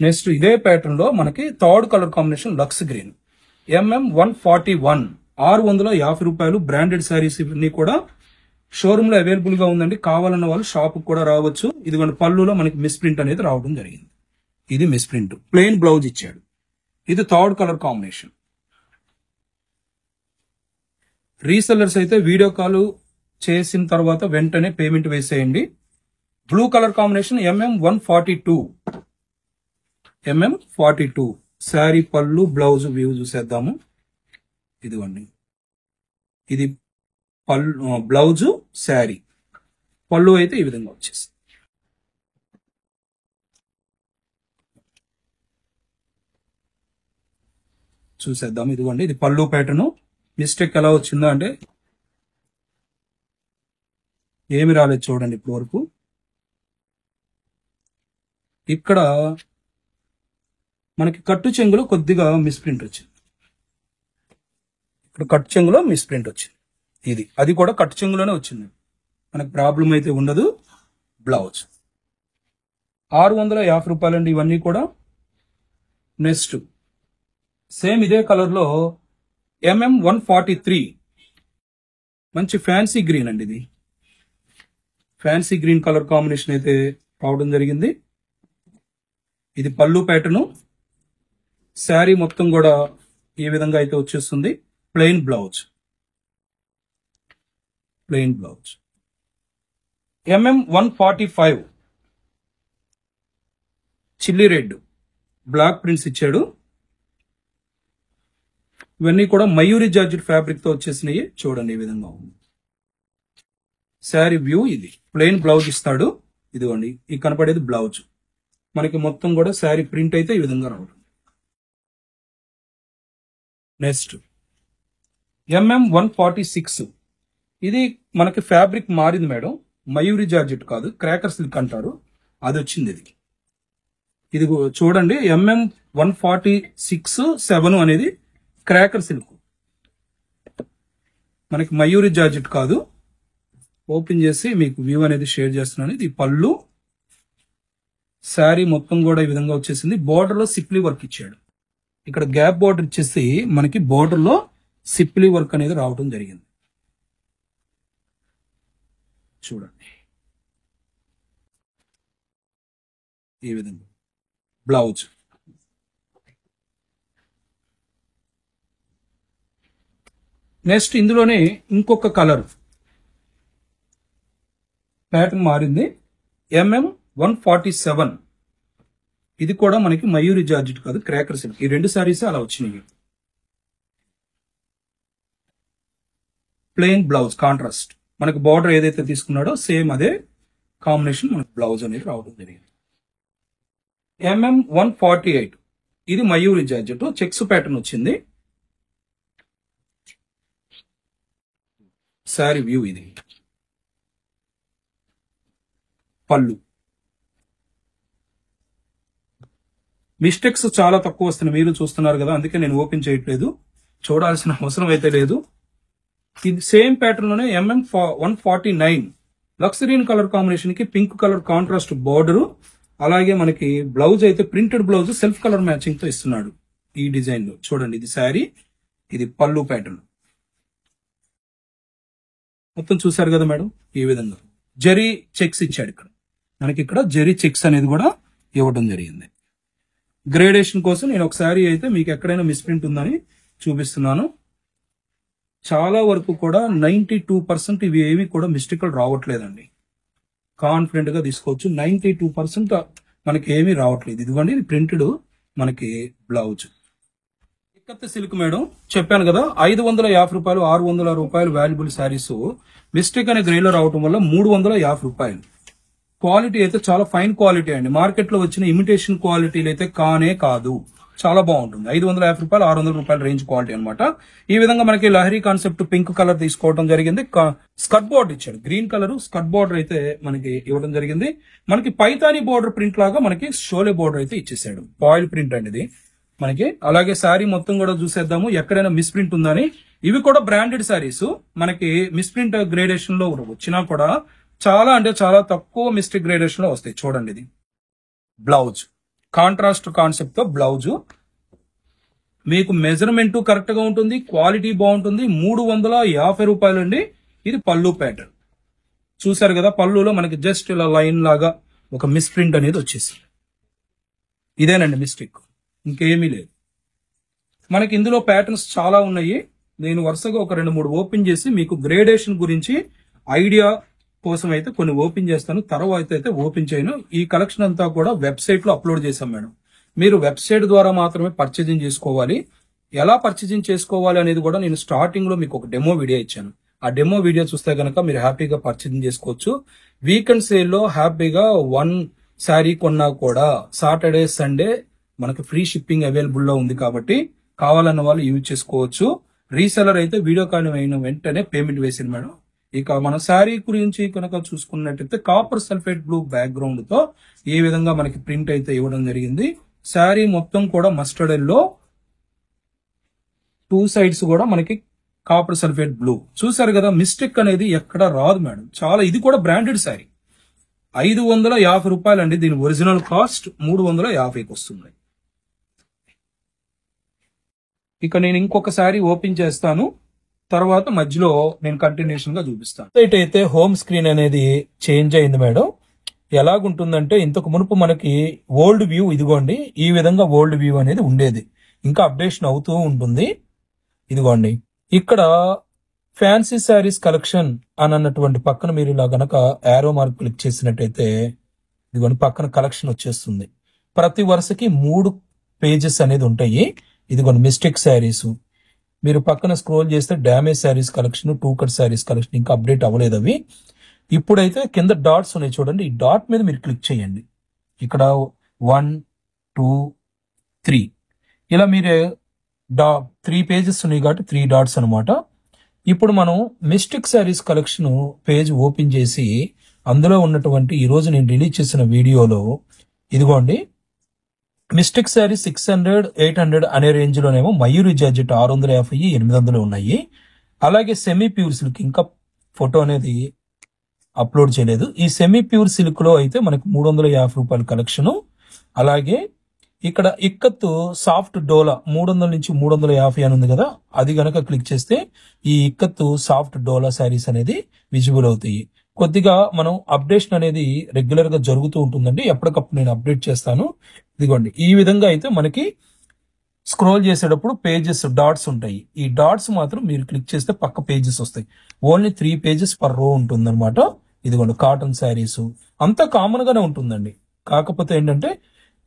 నెక్స్ట్ ఇదే ప్యాటర్న్ లో మనకి third colour combination lux green, MM 141, 650 రూపాయలు. బ్రాండెడ్ శారీస్ ఇవన్నీ కూడా షోరూమ్ లో అవైలబుల్ గా ఉందండి. కావాలన్న వాళ్ళు షాప్ కూడా రావచ్చు. ఇదిగోండి పళ్ళులో మనకి మిస్ ప్రింట్ అనేది రావడం జరిగింది. ఇది మిస్ ప్రింట్, ప్లెయిన్ బ్లౌజ్ ఇచ్చాడు. ఇది థర్డ్ కలర్ కాంబినేషన్. రీసెల్లర్స్ అయితే వీడియో కాల్ చేసిన తర్వాత వెంటనే పేమెంట్ వేసేయండి. Blue colour combination MM 142, MM 42 sari పళ్ళు బ్లౌజ్ వ్యూ చూసేద్దాము. ఇదిగోండి, ఇది పళ్ళు బ్లౌజు శారీ, పళ్ళు అయితే ఈ విధంగా వచ్చేసి చూసేద్దాం. ఇదిగోండి, ఇది పళ్ళు ప్యాటర్న్. మిస్టేక్ ఎలా వచ్చిందో అంటే ఏమి రాలేదు చూడండి ఇప్పటి వరకు. ఇక్కడ మనకి కట్టు చెంగులో కొద్దిగా మిస్ప్రింట్ వచ్చింది. ఇక్కడ కట్టు చెంగులో మిస్ప్రింట్ వచ్చింది. ఇది అది కూడా కట్టు చెంగులోనే వచ్చింది, మనకు ప్రాబ్లం అయితే ఉండదు. బ్లౌజ్ 650 రూపాయలండి ఇవన్నీ కూడా. నెక్స్ట్ సేమ్ ఇదే కలర్ లో MM 143, మంచి ఫ్యాన్సీ గ్రీన్ అండి. ఇది ఫ్యాన్సీ గ్రీన్ కలర్ కాంబినేషన్ అయితే రావడం జరిగింది. ఇది పళ్ళు ప్యాటర్న్, శారీ మొత్తం కూడా ఈ విధంగా అయితే వచ్చేస్తుంది. Plain blouse, plain blouse. MM 145 chilli red, block prints ఇచ్చాడు. ఇవన్నీ కూడా మయూరి జార్జెట్ ఫ్యాబ్రిక్ తో వచ్చేసినాయి. చూడండి ఈ విధంగా ఉంది శారీ వ్యూ. ఇది ప్లెయిన్ బ్లౌజ్ ఇస్తాడు. ఇదిగోండి ఈ కనపడేది బ్లౌజ్. మనకి మొత్తం కూడా శారీ ప్రింట్ అయితే ఈ విధంగా రావడం. నెక్స్ట్ MM 146, ఇది మనకి ఫ్యాబ్రిక్ మారింది మేడం. మయూరి జార్జెట్ కాదు, క్రాకర్ సిల్క్ అంటారు, అది వచ్చింది. ఇది చూడండి MM 146 7 అనేది క్రాకర్ సిల్క్, మనకి మయూరి జార్జెట్ కాదు. ఓపెన్ చేసి మీకు వ్యూ అనేది షేర్ చేస్తున్నాను. ఇది పళ్ళు, శారీ మొత్తం కూడా ఈ విధంగా వచ్చేసింది. బోర్డర్ లో సిప్లీ వర్క్ ఇచ్చాడు. ఇక్కడ గ్యాప్ బోర్డర్ ఇచ్చేసి మనకి బోర్డర్ లో సిప్లీ వర్క్ అనేది రావడం జరిగింది. చూడండి ఈ విధంగా బ్లౌజ్. నెక్స్ట్ ఇందులోనే ఇంకొక కలర్ ప్యాటర్న్ మారింది. MM 147, ఇది కూడా మనకి మయూరి జార్జెట్ కాదు, క్రాకర్ సిల్క్. ఈ రెండు సారీస్ అలా వచ్చినాయి. ప్లెయిన్ బ్లౌజ్ కాంట్రాస్ట్, మనకి బార్డర్ ఏదైతే తీసుకున్నాడో సేమ్ అదే కాంబినేషన్ మనకి బ్లౌజ్ అనేది రావడం జరిగింది. MM 148, ఇది మయూరి జార్జెట్, చెక్స్ ప్యాటర్న్ వచ్చింది. శారీ వ్యూ. ఇది పళ్ళు. మిస్టేక్స్ చాలా తక్కువ వస్తున్నాయి, మీరు చూస్తున్నారు కదా, అందుకే నేను ఓపెన్ చేయట్లేదు. చూడాల్సిన అవసరం అయితే లేదు. ఇది సేమ్ ప్యాటర్న్ లోనే MM 149, lux green colour combination కి పింక్ కలర్ కాంట్రాస్ట్ బోర్డర్. అలాగే మనకి బ్లౌజ్ అయితే printed blouse self colour matching తో ఇస్తున్నాడు ఈ డిజైన్ లో. చూడండి ఇది శారీ, ఇది పళ్ళు ప్యాటర్న్. మొత్తం చూసారు కదా మేడం, ఈ విధంగా జరీ చెక్స్ ఇచ్చాడు. ఇక్కడ మనకి ఇక్కడ జరీ చెక్స్ అనేది కూడా ఇవ్వడం జరిగింది. గ్రేడేషన్ కోసం నేను ఒకసారి అయితే మీకు ఎక్కడైనా మిస్ప్రింట్ ఉందని చూపిస్తున్నాను. చాలా వరకు కూడా 92% ఇవి ఏవి కూడా మిస్టేక్లు రావట్లేదండి. కాన్ఫిడెంట్ గా తీసుకోవచ్చు. 92% మనకి ఏమీ రావట్లేదు. ఇదిగోండి ఇది ప్రింటెడ్ మనకి బ్లౌజ్. ఇక్కత్ సిల్క్ మేడం చెప్పాను కదా, 550 రూపాయలు 600 రూపాయలు వాల్యుబుల్ శారీస్ మిస్టేక్ అనే గ్రేలో రావటం వల్ల 350 రూపాయలు. క్వాలిటీ అయితే చాలా ఫైన్ క్వాలిటీ అండి. మార్కెట్ లో వచ్చిన ఇమిటేషన్ క్వాలిటీలు అయితే కానే కాదు, చాలా బాగుంటుంది. 550 రూపాయలు 600 రూపాయల రేంజ్ క్వాలిటీ అనమాట. ఈ విధంగా మనకి లహరి కాన్సెప్ట్ పింక్ కలర్ తీసుకోవడం జరిగింది. స్కర్ట్ బోర్డర్ ఇచ్చాడు, గ్రీన్ కలర్ స్కర్ట్ బోర్డర్ అయితే మనకి ఇవ్వడం జరిగింది. మనకి పైతానీ బోర్డర్ ప్రింట్ లాగా మనకి షోలే బోర్డర్ అయితే ఇచ్చేసాడు. ఫాయిల్ ప్రింట్ అండి ఇది మనకి. అలాగే శారీ మొత్తం కూడా చూసేద్దాము ఎక్కడైనా మిస్ ప్రింట్ ఉందని. ఇవి కూడా బ్రాండెడ్ శారీస్, మనకి మిస్ ప్రింట్ గ్రేడేషన్ లో వచ్చినా కూడా చాలా అంటే చాలా తక్కువ మిస్టేక్ గ్రేడేషన్ లో వస్తాయి. చూడండి, ఇది బ్లౌజ్ కాంట్రాస్ట్ కాన్సెప్ట్ తో బ్లౌజ్ మీకు మెజర్మెంట్ కరెక్ట్ గా ఉంటుంది, క్వాలిటీ బాగుంటుంది. 350 రూపాయలు అండి. ఇది పళ్ళు ప్యాటర్న్ చూసారు కదా, పళ్ళులో మనకి జస్ట్ ఇలా లైన్ లాగా ఒక మిస్ ప్రింట్ అనేది వచ్చేసి ఇదేనండి మిస్టేక్, ఇంకేమీ లేదు. మనకి ఇందులో ప్యాటర్న్స్ చాలా ఉన్నాయి. నేను వరుసగా ఒక 2-3 ఓపెన్ చేసి మీకు గ్రేడేషన్ గురించి ఐడియా కోసం అయితే కొన్ని ఓపెన్ చేస్తాను, తర్వాత అయితే ఓపెన్ చేయను. ఈ కలెక్షన్ అంతా కూడా వెబ్సైట్ లో అప్లోడ్ చేశాం మేడం. మీరు వెబ్సైట్ ద్వారా మాత్రమే పర్చేజింగ్ చేసుకోవాలి. ఎలా పర్చేజింగ్ చేసుకోవాలి అనేది కూడా నేను స్టార్టింగ్ లో మీకు ఒక డెమో వీడియో ఇచ్చాను. ఆ డెమో వీడియో చూస్తే కనుక మీరు హ్యాపీగా పర్చేజింగ్ చేసుకోవచ్చు. వీకెండ్ సేల్ లో హ్యాపీగా 1 శారీ కొన్నా కూడా సాటర్డే సండే మనకి ఫ్రీ షిప్పింగ్ అవైలబుల్ లో ఉంది కాబట్టి కావాలన్న వాళ్ళు యూజ్ చేసుకోవచ్చు. రీసెలర్ అయితే వీడియో కాల్ అయిన వెంటనే పేమెంట్ వేసింది మేడం. ఇక మన శారీ గురించి కనుక చూసుకున్నట్టయితే కాపర్ సల్ఫేట్ బ్లూ బ్యాక్గ్రౌండ్ తో ఈ విధంగా మనకి ప్రింట్ అయితే ఇవ్వడం జరిగింది. శారీ మొత్తం కూడా మస్టర్డ్ ఎల్లో, 2 సైడ్స్ కూడా మనకి కాపర్ సల్ఫేట్ బ్లూ. చూసారు కదా, మిస్టేక్ అనేది ఎక్కడ రాదు మేడం. చాలా ఇది కూడా బ్రాండెడ్ శారీ. 550 రూపాయలు అండి. దీని ఒరిజినల్ కాస్ట్ 350కి వస్తుంది. ఇక నేను ఇంకొక శారీ ఓపెన్ చేస్తాను, తర్వాత మధ్యలో నేను కంటిన్యూషన్ గా చూపిస్తాను. అయితే హోమ్ స్క్రీన్ అనేది చేంజ్ అయింది మేడం. ఎలాగుంటుందంటే ఇంతకు మునుపు మనకి ఓల్డ్ వ్యూ ఇదిగోండి, ఈ విధంగా ఓల్డ్ వ్యూ అనేది ఉండేది. ఇంకా అప్డేషన్ అవుతూ ఉంటుంది. ఇదిగోండి, ఇక్కడ ఫ్యాన్సీ శారీస్ కలెక్షన్ అని అన్నటువంటి పక్కన మీరు ఇలా గనక యారో మార్క్ క్లిక్ చేసినట్టయితే ఇదిగోండి పక్కన కలెక్షన్ వచ్చేస్తుంది. ప్రతి వరుసకి 3 పేజెస్ అనేది ఉంటాయి. ఇదిగోండి మిస్టేక్ శారీస్, మీరు పక్కన స్క్రోల్ చేస్తే damage saris collection, 2 cut saris collection ఇంకా అప్డేట్ అవ్వలేదు అవి. ఇప్పుడైతే కింద డాట్స్ ఉన్నాయి చూడండి, ఈ డాట్ మీద మీరు క్లిక్ చేయండి. ఇక్కడ 1, 2, 3 ఇలా మీరు 3 పేజెస్ ఉన్నాయి కాబట్టి 3 డాట్స్ అనమాట. ఇప్పుడు మనం mistake saris collection page open చేసి అందులో ఉన్నటువంటి ఈ రోజు నేను రిలీజ్ చేసిన వీడియోలో ఇదిగోండి మిస్టేక్ శారీ 600, 800 అనే రేంజ్ లోనేమో మయూరి జార్జెట్ 650, 800 ఉన్నాయి. అలాగే సెమీ ప్యూర్ సిల్క్ ఇంకా ఫోటో అనేది అప్లోడ్ చేయలేదు. ఈ సెమీ ప్యూర్ సిల్క్ లో అయితే మనకి 350 రూపాయల కలెక్షన్. అలాగే ఇక్కడ ఇక్కత్తు సాఫ్ట్ డోలా 300 నుంచి 350 అని ఉంది కదా, అది గనక క్లిక్ చేస్తే ఈ ఇక్కత్తు సాఫ్ట్ డోలా శారీస్ అనేది విజిబుల్ అవుతాయి. కొద్దిగా మనం అప్డేషన్ అనేది రెగ్యులర్ గా జరుగుతూ ఉంటుందండి, ఎప్పటికప్పుడు నేను అప్డేట్ చేస్తాను. ఇదిగోండి ఈ విధంగా అయితే మనకి స్క్రోల్ చేసేటప్పుడు పేజెస్ డాట్స్ ఉంటాయి. ఈ డాట్స్ మాత్రం మీరు క్లిక్ చేస్తే పక్క పేజెస్ వస్తాయి. ఓన్లీ 3 పేజెస్ పర్ రో ఉంటుంది అనమాట. ఇదిగోండి కాటన్ శారీస్ అంతా కామన్ గానే ఉంటుందండి. కాకపోతే ఏంటంటే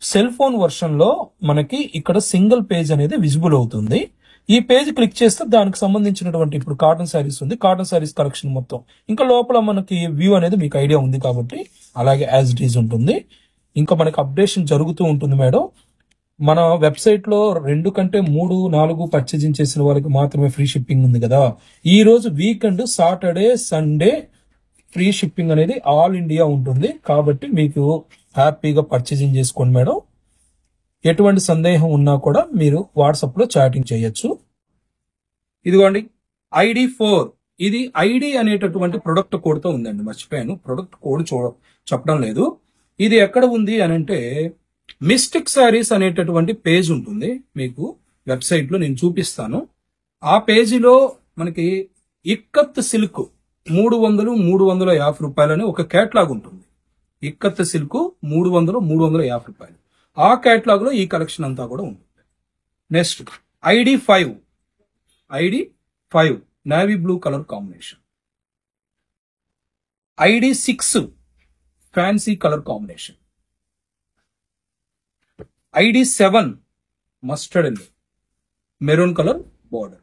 సెల్ ఫోన్ వర్షన్ లో మనకి ఇక్కడ సింగిల్ పేజ్ అనేది విజిబుల్ అవుతుంది. ఈ పేజ్ క్లిక్ చేస్తే దానికి సంబంధించినటువంటి ఇప్పుడు కాటన్ శారీస్ ఉంది, కాటన్ శారీస్ కలెక్షన్ మొత్తం ఇంకా లోపల మనకి వ్యూ అనేది మీకు ఐడియా ఉంది కాబట్టి అలాగే యాజ్ ఇట్ ఈజ్ ఉంటుంది. ఇంకా మనకి అప్డేషన్ జరుగుతూ ఉంటుంది మేడం. మన వెబ్సైట్ లో 2 కంటే 3, 4 పర్చేజింగ్ చేసిన వాళ్ళకి మాత్రమే ఫ్రీ షిప్పింగ్ ఉంది కదా. ఈ రోజు weekend Saturday Sunday free shipping అనేది ఆల్ ఇండియా ఉంటుంది కాబట్టి మీకు హ్యాపీగా పర్చేజింగ్ చేసుకోండి మేడం. ఎటువంటి సందేహం ఉన్నా కూడా మీరు వాట్సాప్ లో చాటింగ్ చేయొచ్చు. ఇదిగోండి ID4, ఇది ఐడి అనేటటువంటి ప్రొడక్ట్ కోడ్ తో ఉందండి. మర్చిపోయాను, ప్రొడక్ట్ కోడ్ చెప్పడం లేదు. ఇది ఎక్కడ ఉంది అని అంటే మిస్టేక్ శారీస్ అనేటటువంటి పేజ్ ఉంటుంది మీకు వెబ్సైట్ లో, నేను చూపిస్తాను. ఆ పేజీలో మనకి ఇక్కత్ సిల్క్ 300, 350 రూపాయలని ఒక కేటలాగ్ ఉంటుంది. ఇక్కత్ సిల్క్ 300, 350 రూపాయలు. ఆ కేటలాగ్ లో ఈ కలెక్షన్ అంతా కూడా ఉంటుంది. Next ID5 navy blue colour combination, ID6 fancy colour combination, ID7 mustard yellow, maroon colour border.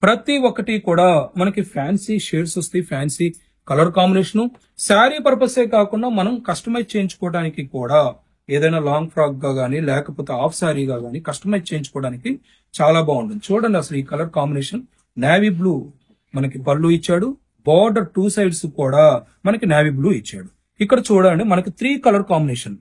ప్రతి ఒక్కటి కూడా మనకి ఫ్యాన్సీ షేడ్స్ వస్తాయి, ఫ్యాన్సీ కలర్ కాంబినేషన్. శారీ పర్పసే కాకుండా మనం కస్టమైజ్ చేయించుకోవడానికి కూడా ఏదైనా లాంగ్ ఫ్రాక్ గా గానీ లేకపోతే హాఫ్ శారీగా గానీ కస్టమైజ్ చేయించుకోవడానికి చాలా బాగుంటుంది. చూడండి అసలు ఈ కలర్ కాంబినేషన్. నేవీ బ్లూ మనకి పళ్ళు ఇచ్చాడు, బార్డర్ టూ సైడ్స్ కూడా మనకి నేవీ బ్లూ ఇచ్చాడు. ఇక్కడ చూడండి మనకి 3 colour combination,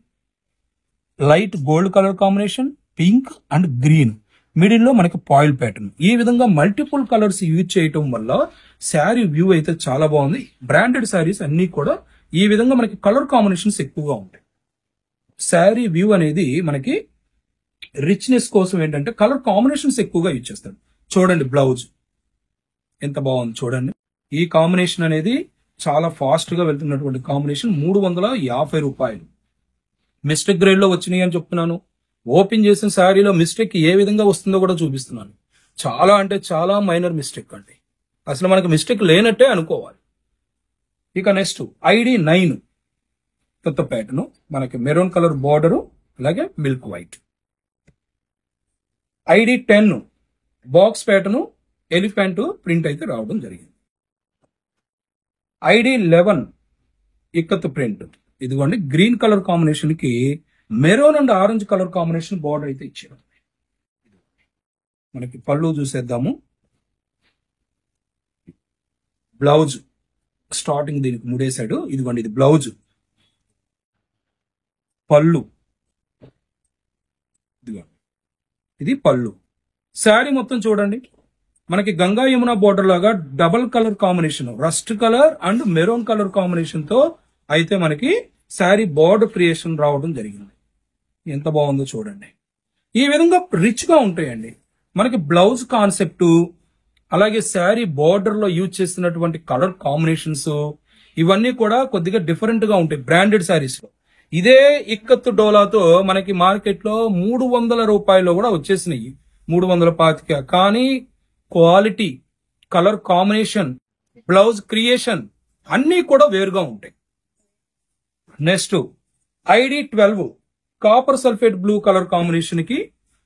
light gold colour combination, pink and green, middle లో మనకి పాయిల్ ప్యాటర్న్. ఈ విధంగా మల్టిపుల్ కలర్స్ యూజ్ చేయటం వల్ల శారీ వ్యూ అయితే చాలా బాగుంది. బ్రాండెడ్ శారీస్ అన్ని కూడా ఈ విధంగా మనకి కలర్ కాంబినేషన్స్ ఎక్కువగా ఉంటాయి. శారీ వ్యూ అనేది మనకి రిచ్నెస్ కోసం ఏంటంటే కలర్ కాంబినేషన్స్ ఎక్కువగా యూజ్ చేస్తాడు. చూడండి బ్లౌజ్ ఎంత బాగుంది చూడండి. ఈ కాంబినేషన్ అనేది చాలా ఫాస్ట్ గా వెళ్తున్నటువంటి కాంబినేషన్. 350 రూపాయలు. మిస్టేక్ గ్రేడ్ లో వచ్చినాయి అని చెప్తున్నాను. ఓపెన్ చేసిన శారీలో మిస్టేక్ ఏ విధంగా వస్తుందో కూడా చూపిస్తున్నాను. చాలా అంటే చాలా మైనర్ మిస్టేక్ అండి, అసలు మనకి మిస్టేక్ లేనట్టే అనుకోవాలి. ఇక నెక్స్ట్ ID 9 కొత్త ప్యాటర్న్, మనకి మెరూన్ కలర్ బార్డర్ అలాగే milk white. ID 10 box pattern, elephant print అయితే రావడం జరిగింది. ID 11 ఇక్కత్ ప్రింట్, ఇదిగోండి గ్రీన్ కలర్ కాంబినేషన్ కి maroon and orange colour combination border అయితే ఇచ్చారు. మనకి పళ్ళు చూసేద్దాము. బ్లౌజ్ స్టార్టింగ్ దీనికి ముడేశాడు, ఇదిగోండి ఇది బ్లౌజ్, పళ్ళు ఇదిగోండి ఇది పళ్ళు. శారీ మొత్తం చూడండి మనకి గంగా యమున బోర్డర్ లాగా double colour combination, rust colour and maroon colour combination తో అయితే మనకి శారీ బోర్డర్ క్రియేషన్ రావడం జరిగింది. ఎంత బాగుందో చూడండి. ఈ విధంగా రిచ్ గా ఉంటాయండి. మనకి బ్లౌజ్ కాన్సెప్ట్ అలాగే శారీ బోర్డర్ లో యూజ్ చేస్తున్నటువంటి కలర్ కాంబినేషన్స్ ఇవన్నీ కూడా కొద్దిగా డిఫరెంట్ గా ఉంటాయి బ్రాండెడ్ శారీస్ లో. ఇదే ఇక్కత్తు డోలాతో మనకి మార్కెట్ లో 300 రూపాయలు కూడా వచ్చేసినాయి, 325. కానీ quality, colour combination, blouse creation అన్ని కూడా వేరుగా ఉంటాయి. Next ID 12 copper sulphate blue colour combination కి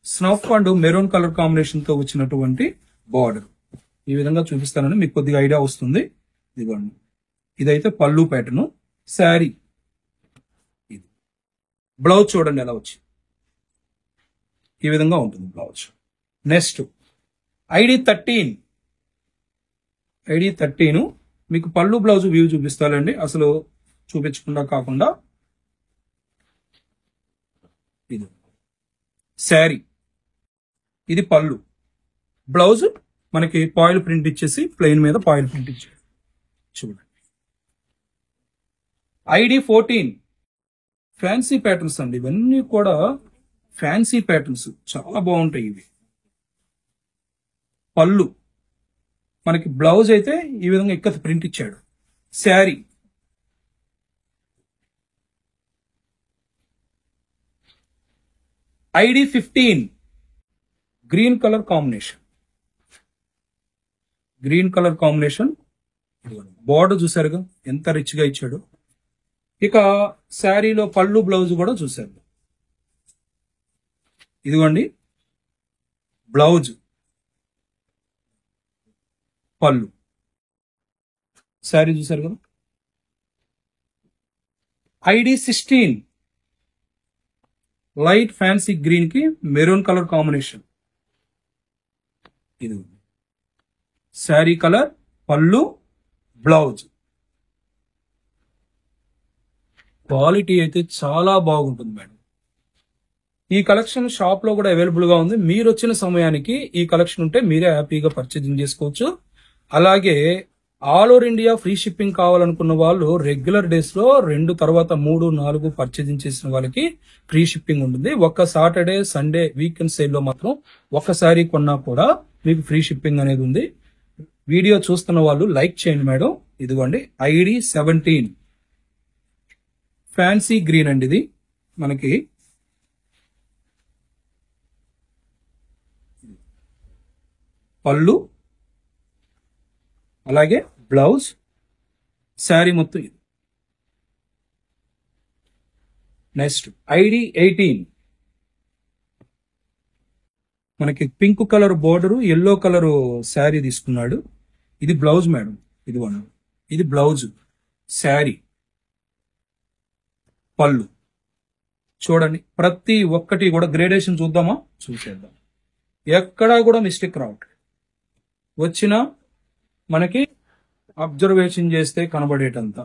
snuff and maroon colour combination తో వచ్చినటువంటి బార్డర్. ఈ విధంగా చూపిస్తానని మీకు కొద్దిగా ఐడియా వస్తుంది. ఇదిగోండి ఇదైతే పళ్ళు ప్యాటర్న్. శారీ ఇది బ్లౌజ్ చూడండి ఎలా వచ్చి ఈ విధంగా ఉంటుంది బ్లౌజ్. నెక్స్ట్ ID 13 మీకు పళ్ళు బ్లౌజ్ వ్యూ చూపిస్తానండి, అసలు చూపించకుండా కాకుండా. ఇది శారీ, ఇది పళ్ళు, బ్లౌజ్ మనకి పాయిల్ ప్రింట్ ఇచ్చేసి ప్లెయిన్ మీద పాయిల్ ప్రింట్ ఇచ్చాడు చూడండి. ID 14 ఫ్యాన్సీ ప్యాటర్న్స్ అండి, ఇవన్నీ కూడా ఫ్యాన్సీ ప్యాటర్న్స్ చాలా బాగుంటాయి. ఇవి పళ్ళు, మనకి బ్లౌజ్ అయితే ఈ విధంగా ఇక్కత ప్రింట్ ఇచ్చాడు. Sari ID 15 green colour combination, green colour combination. Border చూసారుగా ఎంత రిచ్ గా ఇచ్చాడు. ఇక శారీలో పళ్ళు బ్లౌజ్ కూడా చూసారు, ఇదిగోండి బ్లౌజ్, పళ్ళు, శారీ చూసారు కదా. ID 16 లైట్ ఫ్యాన్సీ గ్రీన్ కి మెరూన్ కలర్ కాంబినేషన్. ఇది శారీ కలర్, పళ్ళు, బ్లౌజ్. క్వాలిటీ అయితే చాలా బాగుంటుంది మేడం. ఈ కలెక్షన్ షాప్ లో కూడా అవైలబుల్ గా ఉంది. మీరు వచ్చిన సమయానికి ఈ కలెక్షన్ ఉంటే మీరే హ్యాపీగా పర్చేజింగ్ చేసుకోవచ్చు. అలాగే all over India free shipping కావాలనుకున్న వాళ్ళు రెగ్యులర్ డేస్ లో 2 తర్వాత 3, 4 పర్చేజింగ్ చేసిన వాళ్ళకి ఫ్రీ షిప్పింగ్ ఉంటుంది. ఒక్క సాటర్డే సండే వీకెండ్ సేల్ లో మాత్రం ఒక్కసారి కొన్నా కూడా మీకు ఫ్రీ షిప్పింగ్ అనేది ఉంది. వీడియో చూస్తున్న వాళ్ళు లైక్ చేయండి మేడం. ఇదిగోండి ID 17 ఫ్యాన్సీ గ్రీన్ అండి, ఇది మనకి పళ్ళు అలాగే బ్లౌజ్, శారీ మొత్తం ఇది. నెక్స్ట్ ID 18 మనకి pink colour border, yellow colour sari తీసుకున్నాడు. ఇది బ్లౌజ్ మేడం, ఇదిగోండి. ఇది బ్లౌజ్, శారీ, పళ్ళు. చూడండి ప్రతి ఒక్కటి కూడా గ్రేడేషన్ చూద్దామా? చూసేద్దాం. ఎక్కడా కూడా మిస్టేక్ రావట్లేదు. వచ్చినా మనకి అబ్జర్వేషన్ చేస్తే కనబడేటంత.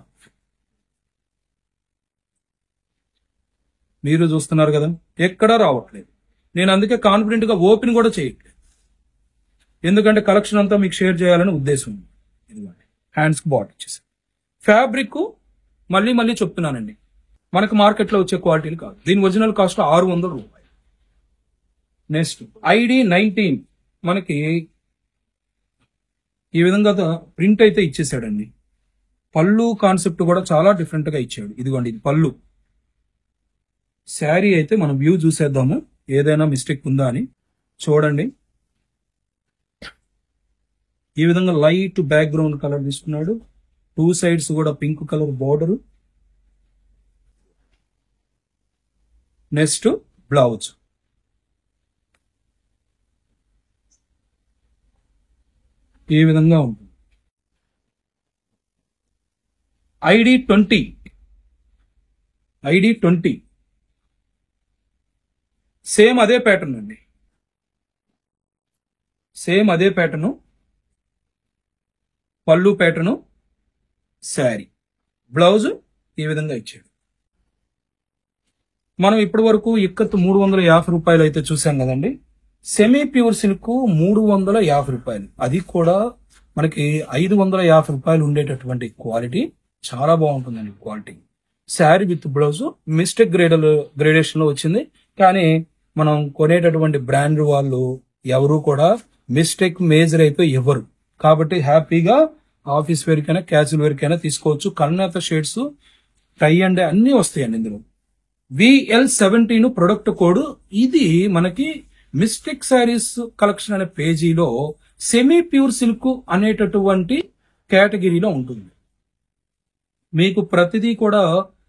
మీరు చూస్తున్నారు కదా, ఎక్కడా రావట్లేదు. నేను అందుకే కాన్ఫిడెంట్ గా ఓపెన్ కూడా చేయట్లేదు, ఎందుకంటే కలెక్షన్ అంతా మీకు షేర్ చేయాలని ఉద్దేశం. ఇదిగోండి హ్యాండ్స్ కి బాట్ ఇచ్చేసి. ఫ్యాబ్రిక్ మళ్ళీ మళ్ళీ చెప్తున్నానండి, మనకు మార్కెట్లో వచ్చే క్వాలిటీలు కాదు. దీని ఒరిజినల్ కాస్ట్ 600 రూపాయలు. నెక్స్ట్ ID 19 మనకి ఈ విధంగా ప్రింట్ అయితే ఇచ్చేసాడండి. పళ్ళు కాన్సెప్ట్ కూడా చాలా డిఫరెంట్ గా ఇచ్చాడు. ఇదిగోండి ఇది పళ్ళు. శారీ అయితే మనం వ్యూ చూసేద్దాము, ఏదైనా మిస్టేక్ ఉందా అని. చూడండి ఈ విధంగా లైట్ బ్యాక్గ్రౌండ్ కలర్ తీసుకున్నాడు. 2 సైడ్స్ కూడా pink colour border. Next blouse. ఈ విధంగా ఉంటుంది. ID 20 సేమ్ అదే ప్యాటర్న్ అండి, సేమ్ అదే ప్యాటర్ను. పళ్ళు ప్యాటర్ను, శారీ, బ్లౌజ్ ఈ విధంగా ఇచ్చాడు. మనం ఇప్పటి వరకు ఇక్కత్తు 350 రూపాయలు అయితే చూసాం కదండి. సెమీ ప్యూర్ సిల్క్ 350 రూపాయలు, అది కూడా మనకి 550 రూపాయలు ఉండేటటువంటి క్వాలిటీ. చాలా బాగుంటుందండి quality. Sari with blouse mistake gradation లో వచ్చింది, కానీ మనం కొనేటటువంటి బ్రాండ్ వాళ్ళు ఎవరు కూడా మిస్టేక్ మేజర్ అయితే ఇవ్వరు. కాబట్టి హ్యాపీగా ఆఫీస్ వేర్ కైనా క్యాజువల్ వేర్ కైనా తీసుకోవచ్చు. కర్ణాటక షేడ్స్, టై అండ్ అన్ని వస్తాయండి ఇందులో. VL17 product code. ఇది మనకి మిస్టేక్ శారీస్ కలెక్షన్ అనే పేజీలో సెమీ ప్యూర్ సిల్క్ అనేటటువంటి కేటగిరీలో ఉంటుంది. మీకు ప్రతిదీ కూడా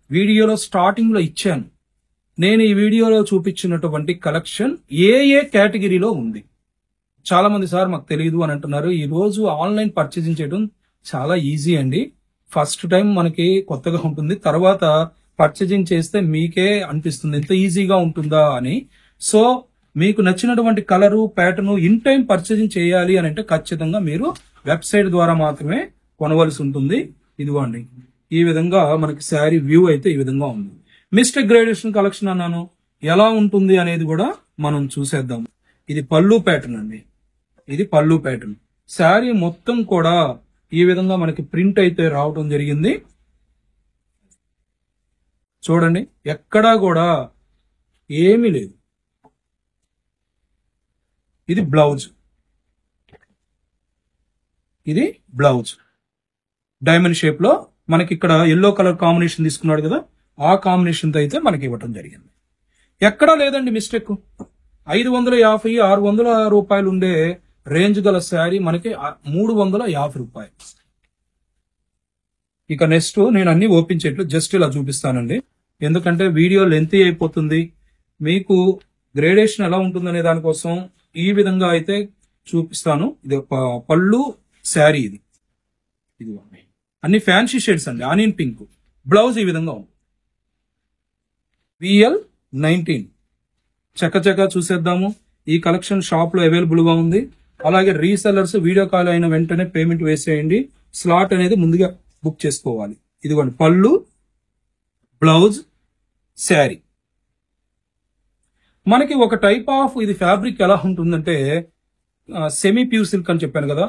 వీడియోలో స్టార్టింగ్ లో ఇచ్చాను. నేను ఈ వీడియోలో చూపించినటువంటి కలెక్షన్ ఏ కేటగిరీలో ఉంది. చాలా మంది సార్ మాకు తెలియదు అని అంటున్నారు. ఈ రోజు ఆన్లైన్ పర్చేసింగ్ చేయడం చాలా ఈజీ అండి. ఫస్ట్ టైం మనకి కొత్తగా ఉంటుంది, తర్వాత పర్చేసింగ్ చేస్తే మీకే అనిపిస్తుంది ఎంత ఈజీగా ఉంటుందా అని. సో మీకు నచ్చినటువంటి colour, pattern in time purchasing చేయాలి అని అంటే ఖచ్చితంగా మీరు వెబ్సైట్ ద్వారా మాత్రమే కొనవలసి ఉంటుంది. ఇదిగోండి ఈ విధంగా మనకి శారీ వ్యూ అయితే ఈ విధంగా ఉంది. మిస్టేక్ గ్రేడేషన్ కలెక్షన్ అన్నాను, ఎలా ఉంటుంది అనేది కూడా మనం చూసేద్దాం. ఇది పళ్ళు ప్యాటర్న్ అండి, ఇది పళ్ళు ప్యాటర్న్. శారీ మొత్తం కూడా ఈ విధంగా మనకి ప్రింట్ అయితే రావటం జరిగింది. చూడండి ఎక్కడా కూడా ఏమీ లేదు. ఇది బ్లౌజ్, ఇది బ్లౌజ్ డైమండ్ షేప్ లో మనకి ఇక్కడ ఎల్లో కలర్ కాంబినేషన్ తీసుకున్నాడు కదా, ఆ కాంబినేషన్ తో అయితే మనకి ఇవ్వటం జరిగింది. ఎక్కడా లేదండి మిస్టేక్. 550 600 రూపాయలు ఉండే రేంజ్ గల శారీ మనకి 350 రూపాయలు. ఇక నెక్స్ట్ నేను అన్ని ఓపెన్ చేయట్లు జస్ట్ ఇలా చూపిస్తానండి, ఎందుకంటే వీడియో లెంతీ అయిపోతుంది. మీకు గ్రేడేషన్ ఎలా ఉంటుంది అనే దానికోసం ఈ విధంగా అయితే చూపిస్తాను. ఇది పళ్ళు శారీ, ఇది అన్ని ఫ్యాన్సీ షేడ్స్ అండి, ఆనియన్ పింక్. బ్లౌజ్ ఈ విధంగా ఉంది. VL19 చక్కచక్క చూసేద్దాము. ఈ కలెక్షన్ షాప్ లో అవైలబుల్ గా ఉంది. అలాగే రీసెల్లర్స్ వీడియో కాల్ అయిన వెంటనే పేమెంట్ వేసేయండి. స్లాట్ అనేది ముందుగా బుక్ చేసుకోవాలి. ఇదిగోండి పళ్ళు, బ్లౌజ్, శారీ. మనకి ఒక టైప్ ఆఫ్ ఇది ఫ్యాబ్రిక్ ఎలా ఉంటుందంటే సెమీ ప్యూర్ సిల్క్ అని చెప్పాను కదా,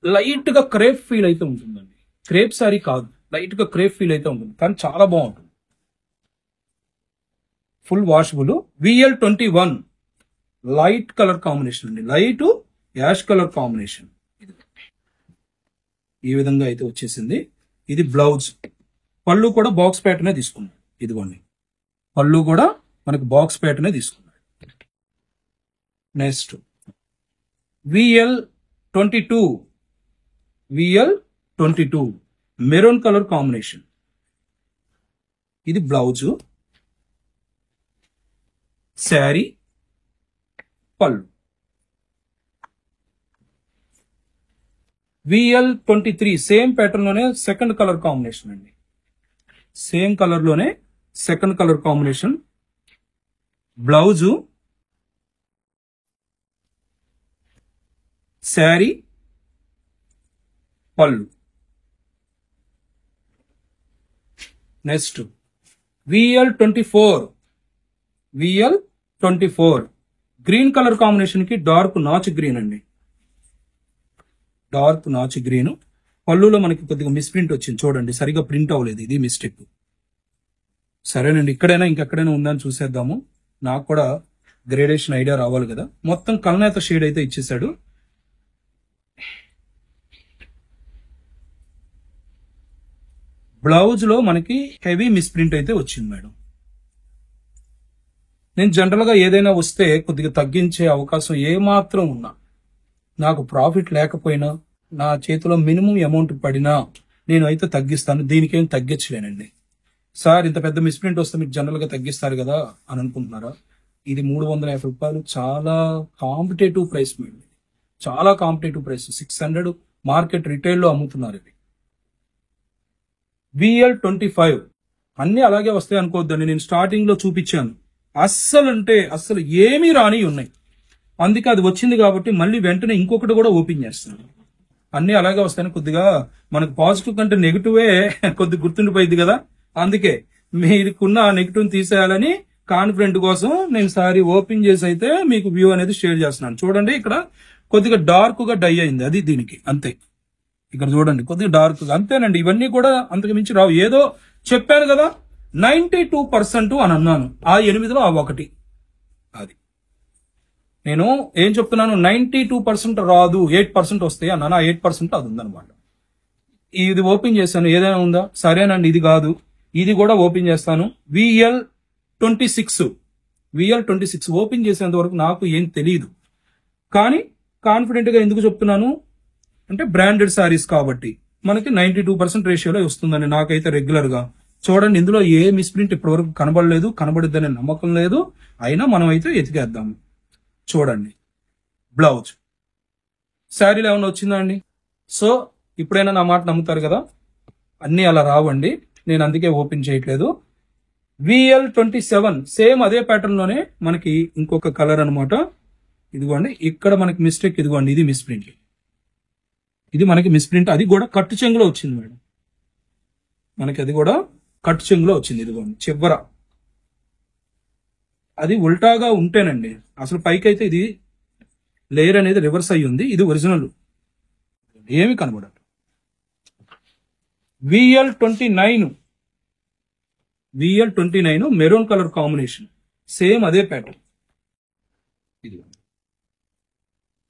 లైట్ గా క్రేప్ ఫీల్ అయితే ఉంటుందండి. క్రేప్ శారీ కాదు, లైట్ గా క్రేప్ ఫీల్ అయితే ఉంటుంది, కానీ చాలా బాగుంటుంది. Full washable. VL21 light colour combination అండి, లైట్ యాష్ కలర్ కాంబినేషన్. ఈ విధంగా అయితే వచ్చేసింది. ఇది బ్లౌజ్. పళ్ళు కూడా బాక్స్ ప్యాటర్నే తీసుకున్నాడు. ఇదిగోండి పళ్ళు కూడా మనకి బాక్స్ ప్యాటర్నే తీసుకున్నాడు. Next VL22 maroon colour combination. ఇది బ్లౌజ్, శారీ, పళ్ళు. VL23 సేమ్ ప్యాటర్న్ లోనే సెకండ్ కలర్ కాంబినేషన్ అండి. సేమ్ కలర్ లోనే second colour combination. Blouse, sari, పళ్ళు. Next VL24 green colour combination కి డార్క్ నాచ్ గ్రీన్ అండి. డార్క్ నాచ్ గ్రీన్. పళ్ళులో మనకి కొద్దిగా మిస్ప్రింట్ వచ్చింది చూడండి, సరిగా ప్రింట్ అవ్వలేదు, ఇది మిస్టేక్. సరేనండి, ఇక్కడైనా ఇంకెక్కడైనా ఉందని చూసేద్దాము. నాకు కూడా గ్రేడేషన్ ఐడియా రావాలి కదా. మొత్తం కల్నేత షేడ్ అయితే ఇచ్చేసాడు. బ్లౌజ్ లో మనకి హెవీ మిస్ప్రింట్ అయితే వచ్చింది మేడం. నేను జనరల్ గా ఏదైనా వస్తే కొద్దిగా తగ్గించే అవకాశం ఏమాత్రం ఉన్నా, నాకు ప్రాఫిట్ లేకపోయినా, నా చేతిలో మినిమం అమౌంట్ పడినా నేను అయితే తగ్గిస్తాను. దీనికేం తగ్గించలేనండి. సార్ ఇంత పెద్ద మిస్ప్రింట్ వస్తే మీరు జనరల్ గా తగ్గిస్తారు కదా అని అనుకుంటున్నారా? ఇది 350 రూపాయలు చాలా కాంపిటేటివ్ ప్రైస్ మేడం. చాలా కాంపిటేటివ్ ప్రైస్. 600 మార్కెట్ రిటైల్ లో అమ్ముతున్నారు ఇది. VL25 అన్ని అలాగే వస్తాయి అనుకోవద్దండి. నేను స్టార్టింగ్ లో చూపించాను, అస్సలు ఏమీ రాని ఉన్నాయి. అందుకే అది వచ్చింది కాబట్టి మళ్ళీ వెంటనే ఇంకొకటి కూడా ఓపెన్ చేస్తున్నాను. అన్ని అలాగే వస్తాయని కొద్దిగా మనకు పాజిటివ్ కంటే నెగిటివే కొద్దిగా గుర్తుండిపోయింది కదా. అందుకే మీకున్న నెగిటివ్ తీసేయాలని కాన్ఫిడెంట్ కోసం నేను సారీ ఓపెన్ చేసి అయితే మీకు వ్యూ అనేది షేర్ చేస్తున్నాను. చూడండి, ఇక్కడ కొద్దిగా డార్క్ గా డై అయింది, అది దీనికి అంతే. ఇక్కడ చూడండి కొద్దిగా డార్క్ గా, అంతేనండి. ఇవన్నీ కూడా అంతకు మించి రావు. ఏదో చెప్పాను కదా 92% అని అన్నాను, ఆ 8లో ఆ 1. అది నేను ఏం చెప్తున్నాను, 92% రాదు, 8% వస్తాయి అన్నాను. ఆ 8% అది ఉందన్నమాట. ఇది ఓపెన్ చేశాను, ఏదైనా ఉందా? సరేనండి, ఇది కాదు, ఇది కూడా ఓపెన్ చేస్తాను. VL26 ఓపెన్ చేసేంత వరకు నాకు ఏం తెలియదు, కానీ కాన్ఫిడెంట్ గా ఎందుకు చెప్తున్నాను అంటే బ్రాండెడ్ శారీస్ కాబట్టి మనకి 92% రేషియోలో వస్తుందండి నాకైతే రెగ్యులర్ గా. చూడండి, ఇందులో ఏ మిస్ప్రింట్ ఇప్పటివరకు కనబడలేదు, కనబడిద్దనే నమ్మకం లేదు. అయినా మనం అయితే ఎతికేద్దాము. చూడండి, బ్లౌజ్, శారీలో ఏమైనా వచ్చిందా అండి? సో ఇప్పుడైనా నా మాట నమ్ముతారు కదా. అన్ని అలా రావండి, నేను అందుకే ఓపెన్ చేయట్లేదు. VL27 సేమ్ అదే ప్యాటర్న్ లోనే మనకి ఇంకొక కలర్ అనమాట. ఇదిగోండి, ఇక్కడ మనకి మిస్టేక్, ఇదిగోండి ఇది మిస్ప్రింట్. ఇది మనకి మిస్ప్రింట్, అది కూడా కట్టు చెంగులో వచ్చింది మేడం. మనకి అది కూడా కట్టు చెంగులో వచ్చింది. ఇదిగోండి చివర, అది ఉల్టాగా ఉంటేనండి అసలు పైకి అయితే ఇది లేయర్ అనేది రివర్స్ అయ్యి ఉంది. ఇది ఒరిజినల్, ఏమి కనబడదు. VL29 maroon colour combination, same అదే ప్యాటర్న్. ఇది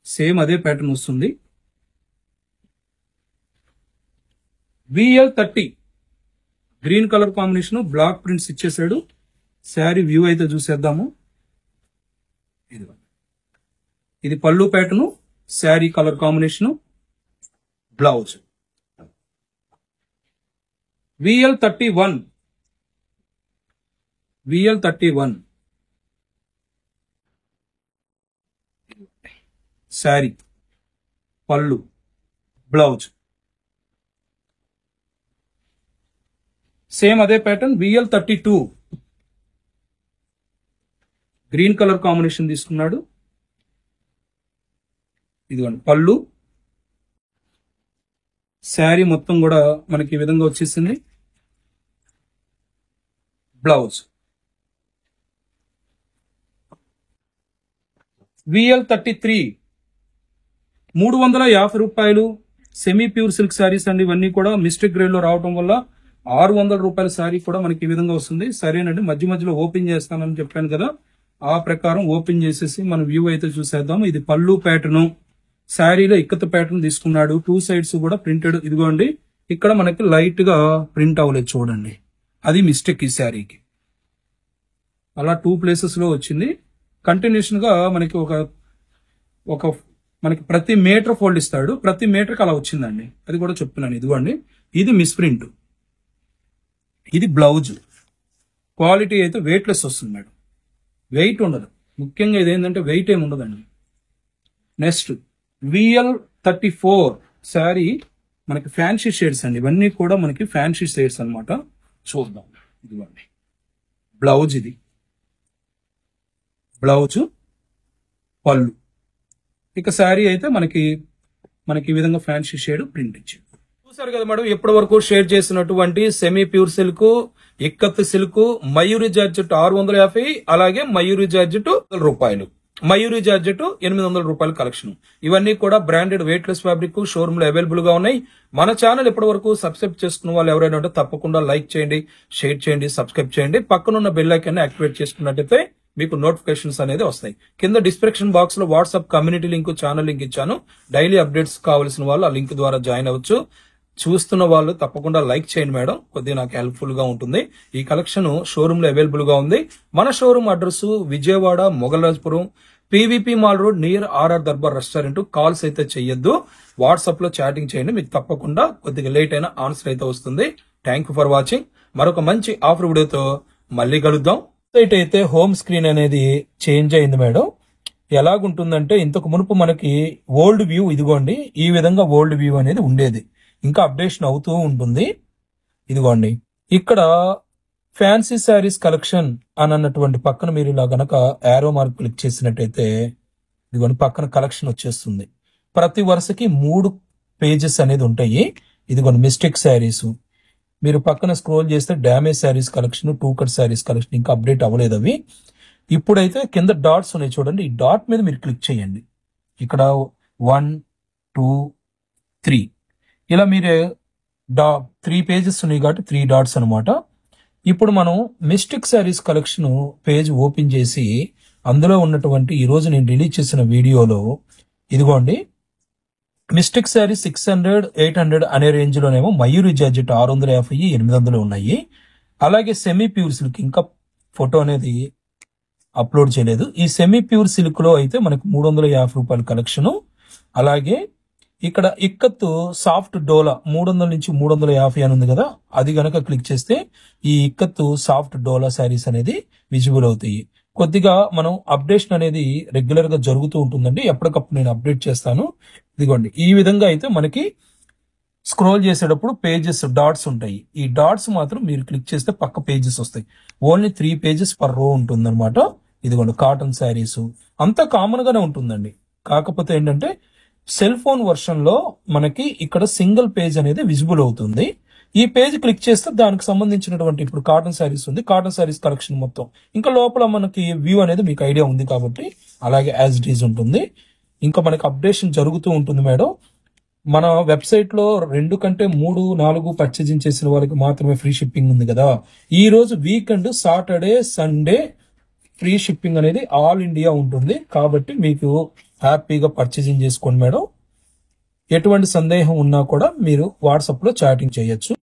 సేమ్ అదే ప్యాటర్న్ వస్తుంది. VL30 green colour combination, block prints ఇచ్చేసాడు. శారీ వ్యూ అయితే చూసేద్దాము. ఇది పళ్ళు pattern, sari colour combination, blouse. VL31 sari, పళ్ళు, బ్లౌజ్. సేమ్ అదే pattern. VL32 green colour combination తీసుకున్నాడు. ఇదిగోండి పళ్ళు, శారీ మొత్తం కూడా మనకి ఈ విధంగా వచ్చేసింది. బ్లౌజ్. VL33 350 రూపాయలు సెమీ ప్యూర్ సిల్క్ శారీస్ అండి. ఇవన్నీ కూడా మిస్టేక్ గ్రేడ్ లో రావడం వల్ల 600 రూపాయల శారీ కూడా మనకి ఈ విధంగా వస్తుంది. సరేనండి, మధ్య మధ్యలో ఓపెన్ చేస్తానని చెప్పాను కదా, ఆ ప్రకారం ఓపెన్ చేసేసి మన వ్యూ అయితే చూసేద్దాం. ఇది పళ్ళు ప్యాటర్న్, శారీలో ఇక్కత ప్యాటర్న్ తీసుకున్నాడు. 2 సైడ్స్ కూడా ప్రింటెడ్. ఇదిగోండి, ఇక్కడ మనకి లైట్ గా ప్రింట్ అవ్వలేదు చూడండి, అది మిస్టేక్ ఈ శారీకి. అలా 2 ప్లేసెస్ లో వచ్చింది. కంటిన్యూషన్ గా మనకి ఒక మనకి ప్రతి మీటర్ ఫోల్డ్ ఇస్తాడు, ప్రతి మీటర్కి అలా వచ్చిందండి. అది కూడా చెప్తున్నాను. ఇదిగోండి, ఇది మిస్ప్రింట్. ఇది బ్లౌజ్. క్వాలిటీ అయితే వెయిట్లెస్ వస్తుంది మేడం, వెయిట్ ఉండదు. ముఖ్యంగా ఇది ఏంటంటే వెయిట్ ఏమి ఉండదండి. నెక్స్ట్ VL34 శారీ మనకి ఫ్యాన్సీ షేడ్స్ అండి. ఇవన్నీ కూడా మనకి ఫ్యాన్సీ షేడ్స్ అన్నమాట. చూద్దాం. ఇదిగోండి బ్లౌజ్, ఇది బ్లౌజ్, పళ్ళు. ఇక శారీ అయితే మనకి ఈ విధంగా ఫ్యాన్సీ షేడ్ ప్రింట్ ఇచ్చింది. చూసారు కదా మేడం, ఇప్పటి వరకు షేర్ చేసినటువంటి semi pure silk, ikat silk, Mayuri georgette 650, అలాగే మయూరి జార్జెట్ రూపాయలు, మయూరి జార్జెట్ 800 రూపాయల కలెక్షన్. ఇవన్నీ కూడా branded weight less fabric showroom లో అవైలబుల్ గా ఉన్నాయి. మన ఛానల్ ఇప్పటి వరకు సబ్స్క్రైబ్ చేసుకున్న వాళ్ళు ఎవరైనా ఉంటే తప్పకుండా లైక్ చేయండి, షేర్ చేయండి, సబ్స్క్రైబ్ చేయండి. పక్కనున్న బెల్ ఐకాన్ యాక్టివేట్ చేసుకున్నట్టయితే మీకు నోటిఫికేషన్స్ అనేది వస్తాయి. కింద డిస్క్రిప్షన్ బాక్స్ లో WhatsApp community link, channel link ఇచ్చాను. డైలీ అప్డేట్స్ కావాల్సిన వాళ్ళు ఆ లింక్ ద్వారా జాయిన్ అవ్వచ్చు. చూస్తున్న వాళ్ళు తప్పకుండా లైక్ చేయండి మేడం, కొద్దిగా నాకు హెల్ప్ఫుల్ గా ఉంటుంది. ఈ కలెక్షన్ షోరూమ్ లో అవైలబుల్ గా ఉంది. మన showroom address Vijayawada Moghalrajpuram, PVP mall road, near RR Darbar restaurant. Calls అయితే చెయ్యొద్దు, వాట్సాప్ లో చాటింగ్ చేయండి. మీకు తప్పకుండా కొద్దిగా లేట్ అయినా ఆన్సర్ అయితే వస్తుంది. Thank you for watching. మరొక మంచి ఆఫర్ వీడియోతో మళ్ళీ కలుద్దాం. అయితే హోమ్ స్క్రీన్ అనేది చేంజ్ అయింది మేడం. ఎలాగుంటుందంటే ఇంతకు మునుపు మనకి ఓల్డ్ వ్యూ, ఇదిగోండి ఈ విధంగా ఓల్డ్ వ్యూ అనేది ఉండేది. ఇంకా అప్డేషన్ అవుతూ ఉంటుంది. ఇదిగోండి ఇక్కడ ఫ్యాన్సీ శారీస్ కలెక్షన్ అని అన్నటువంటి పక్కన మీరు ఇలా గనక యారో మార్క్ క్లిక్ చేసినట్టయితే ఇదిగోండి పక్కన కలెక్షన్ వచ్చేస్తుంది. ప్రతి వరుసకి 3 పేజెస్ అనేది ఉంటాయి. ఇదిగోండి మిస్టేక్ శారీస్, మీరు పక్కన స్క్రోల్ చేస్తే damage saris collection, 2 cut saris collection ఇంకా అప్డేట్ అవ్వలేదు అవి. ఇప్పుడైతే కింద డాట్స్ ఉన్నాయి చూడండి, ఈ డాట్ మీద మీరు క్లిక్ చేయండి. ఇక్కడ 1, 2, 3 ఇలా మీరే 3 పేజెస్ ఉన్నాయి కాబట్టి 3 డాట్స్ అనమాట. ఇప్పుడు మనం mistake saris collection page open చేసి అందులో ఉన్నటువంటి ఈ రోజు నేను రిలీజ్ చేసిన వీడియోలో ఇదిగోండి మిస్టేక్ శారీ 600, 800 అనే రేంజ్ లోనేమో మయూరి జార్జెట్ 650, 800 ఉన్నాయి. అలాగే సెమీ ప్యూర్ సిల్క్ ఇంకా ఫోటో అనేది అప్లోడ్ చేయలేదు. ఈ సెమీ ప్యూర్ సిల్క్ లో అయితే మనకు 350 రూపాయల కలెక్షన్. అలాగే ఇక్కడ ఇక్కత్తు సాఫ్ట్ డోలా 300 నుంచి 350 అని ఉంది కదా, అది గనక క్లిక్ చేస్తే ఈ ఇక్కత్తు సాఫ్ట్ డోలా శారీస్ అనేది విజిబుల్ అవుతాయి. కొద్దిగా మనం అప్డేషన్ అనేది రెగ్యులర్ గా జరుగుతూ ఉంటుందండి. ఎప్పటికప్పుడు నేను అప్డేట్ చేస్తాను. ఇదిగోండి ఈ విధంగా అయితే మనకి స్క్రోల్ చేసేటప్పుడు పేజెస్ డాట్స్ ఉంటాయి. ఈ డాట్స్ మాత్రం మీరు క్లిక్ చేస్తే పక్క పేజెస్ వస్తాయి. ఓన్లీ 3 పేజెస్ పర్ రో ఉంటుంది అనమాట. ఇదిగోండి కాటన్ శారీస్ అంతా కామన్ గానే ఉంటుందండి. కాకపోతే ఏంటంటే సెల్ ఫోన్ వర్షన్ లో మనకి ఇక్కడ సింగిల్ పేజ్ అనేది విజిబుల్ అవుతుంది. ఈ పేజ్ క్లిక్ చేస్తే దానికి సంబంధించినటువంటి ఇప్పుడు కాటన్ శారీస్ ఉంది, కాటన్ శారీస్ కలెక్షన్ మొత్తం ఇంకా లోపల మనకి వ్యూ అనేది మీకు ఐడియా ఉంది కాబట్టి అలాగే యాజ్ ఇట్ ఈజ్ ఉంటుంది. ఇంకా మనకి అప్డేషన్ జరుగుతూ ఉంటుంది మేడం. మన వెబ్సైట్ లో 2 కంటే 3, 4 పర్చేజింగ్ చేసిన వాళ్ళకి మాత్రమే ఫ్రీ షిప్పింగ్ ఉంది కదా. ఈ రోజు weekend Saturday, Sunday free shipping అనేది ఆల్ ఇండియా ఉంటుంది. కాబట్టి మీకు హ్యాపీగా పర్చేజింగ్ చేసుకోండి మేడం. ఎటువంటి సందేహం ఉన్నా కూడా మీరు వాట్సాప్ లో చాటింగ్ చేయొచ్చు.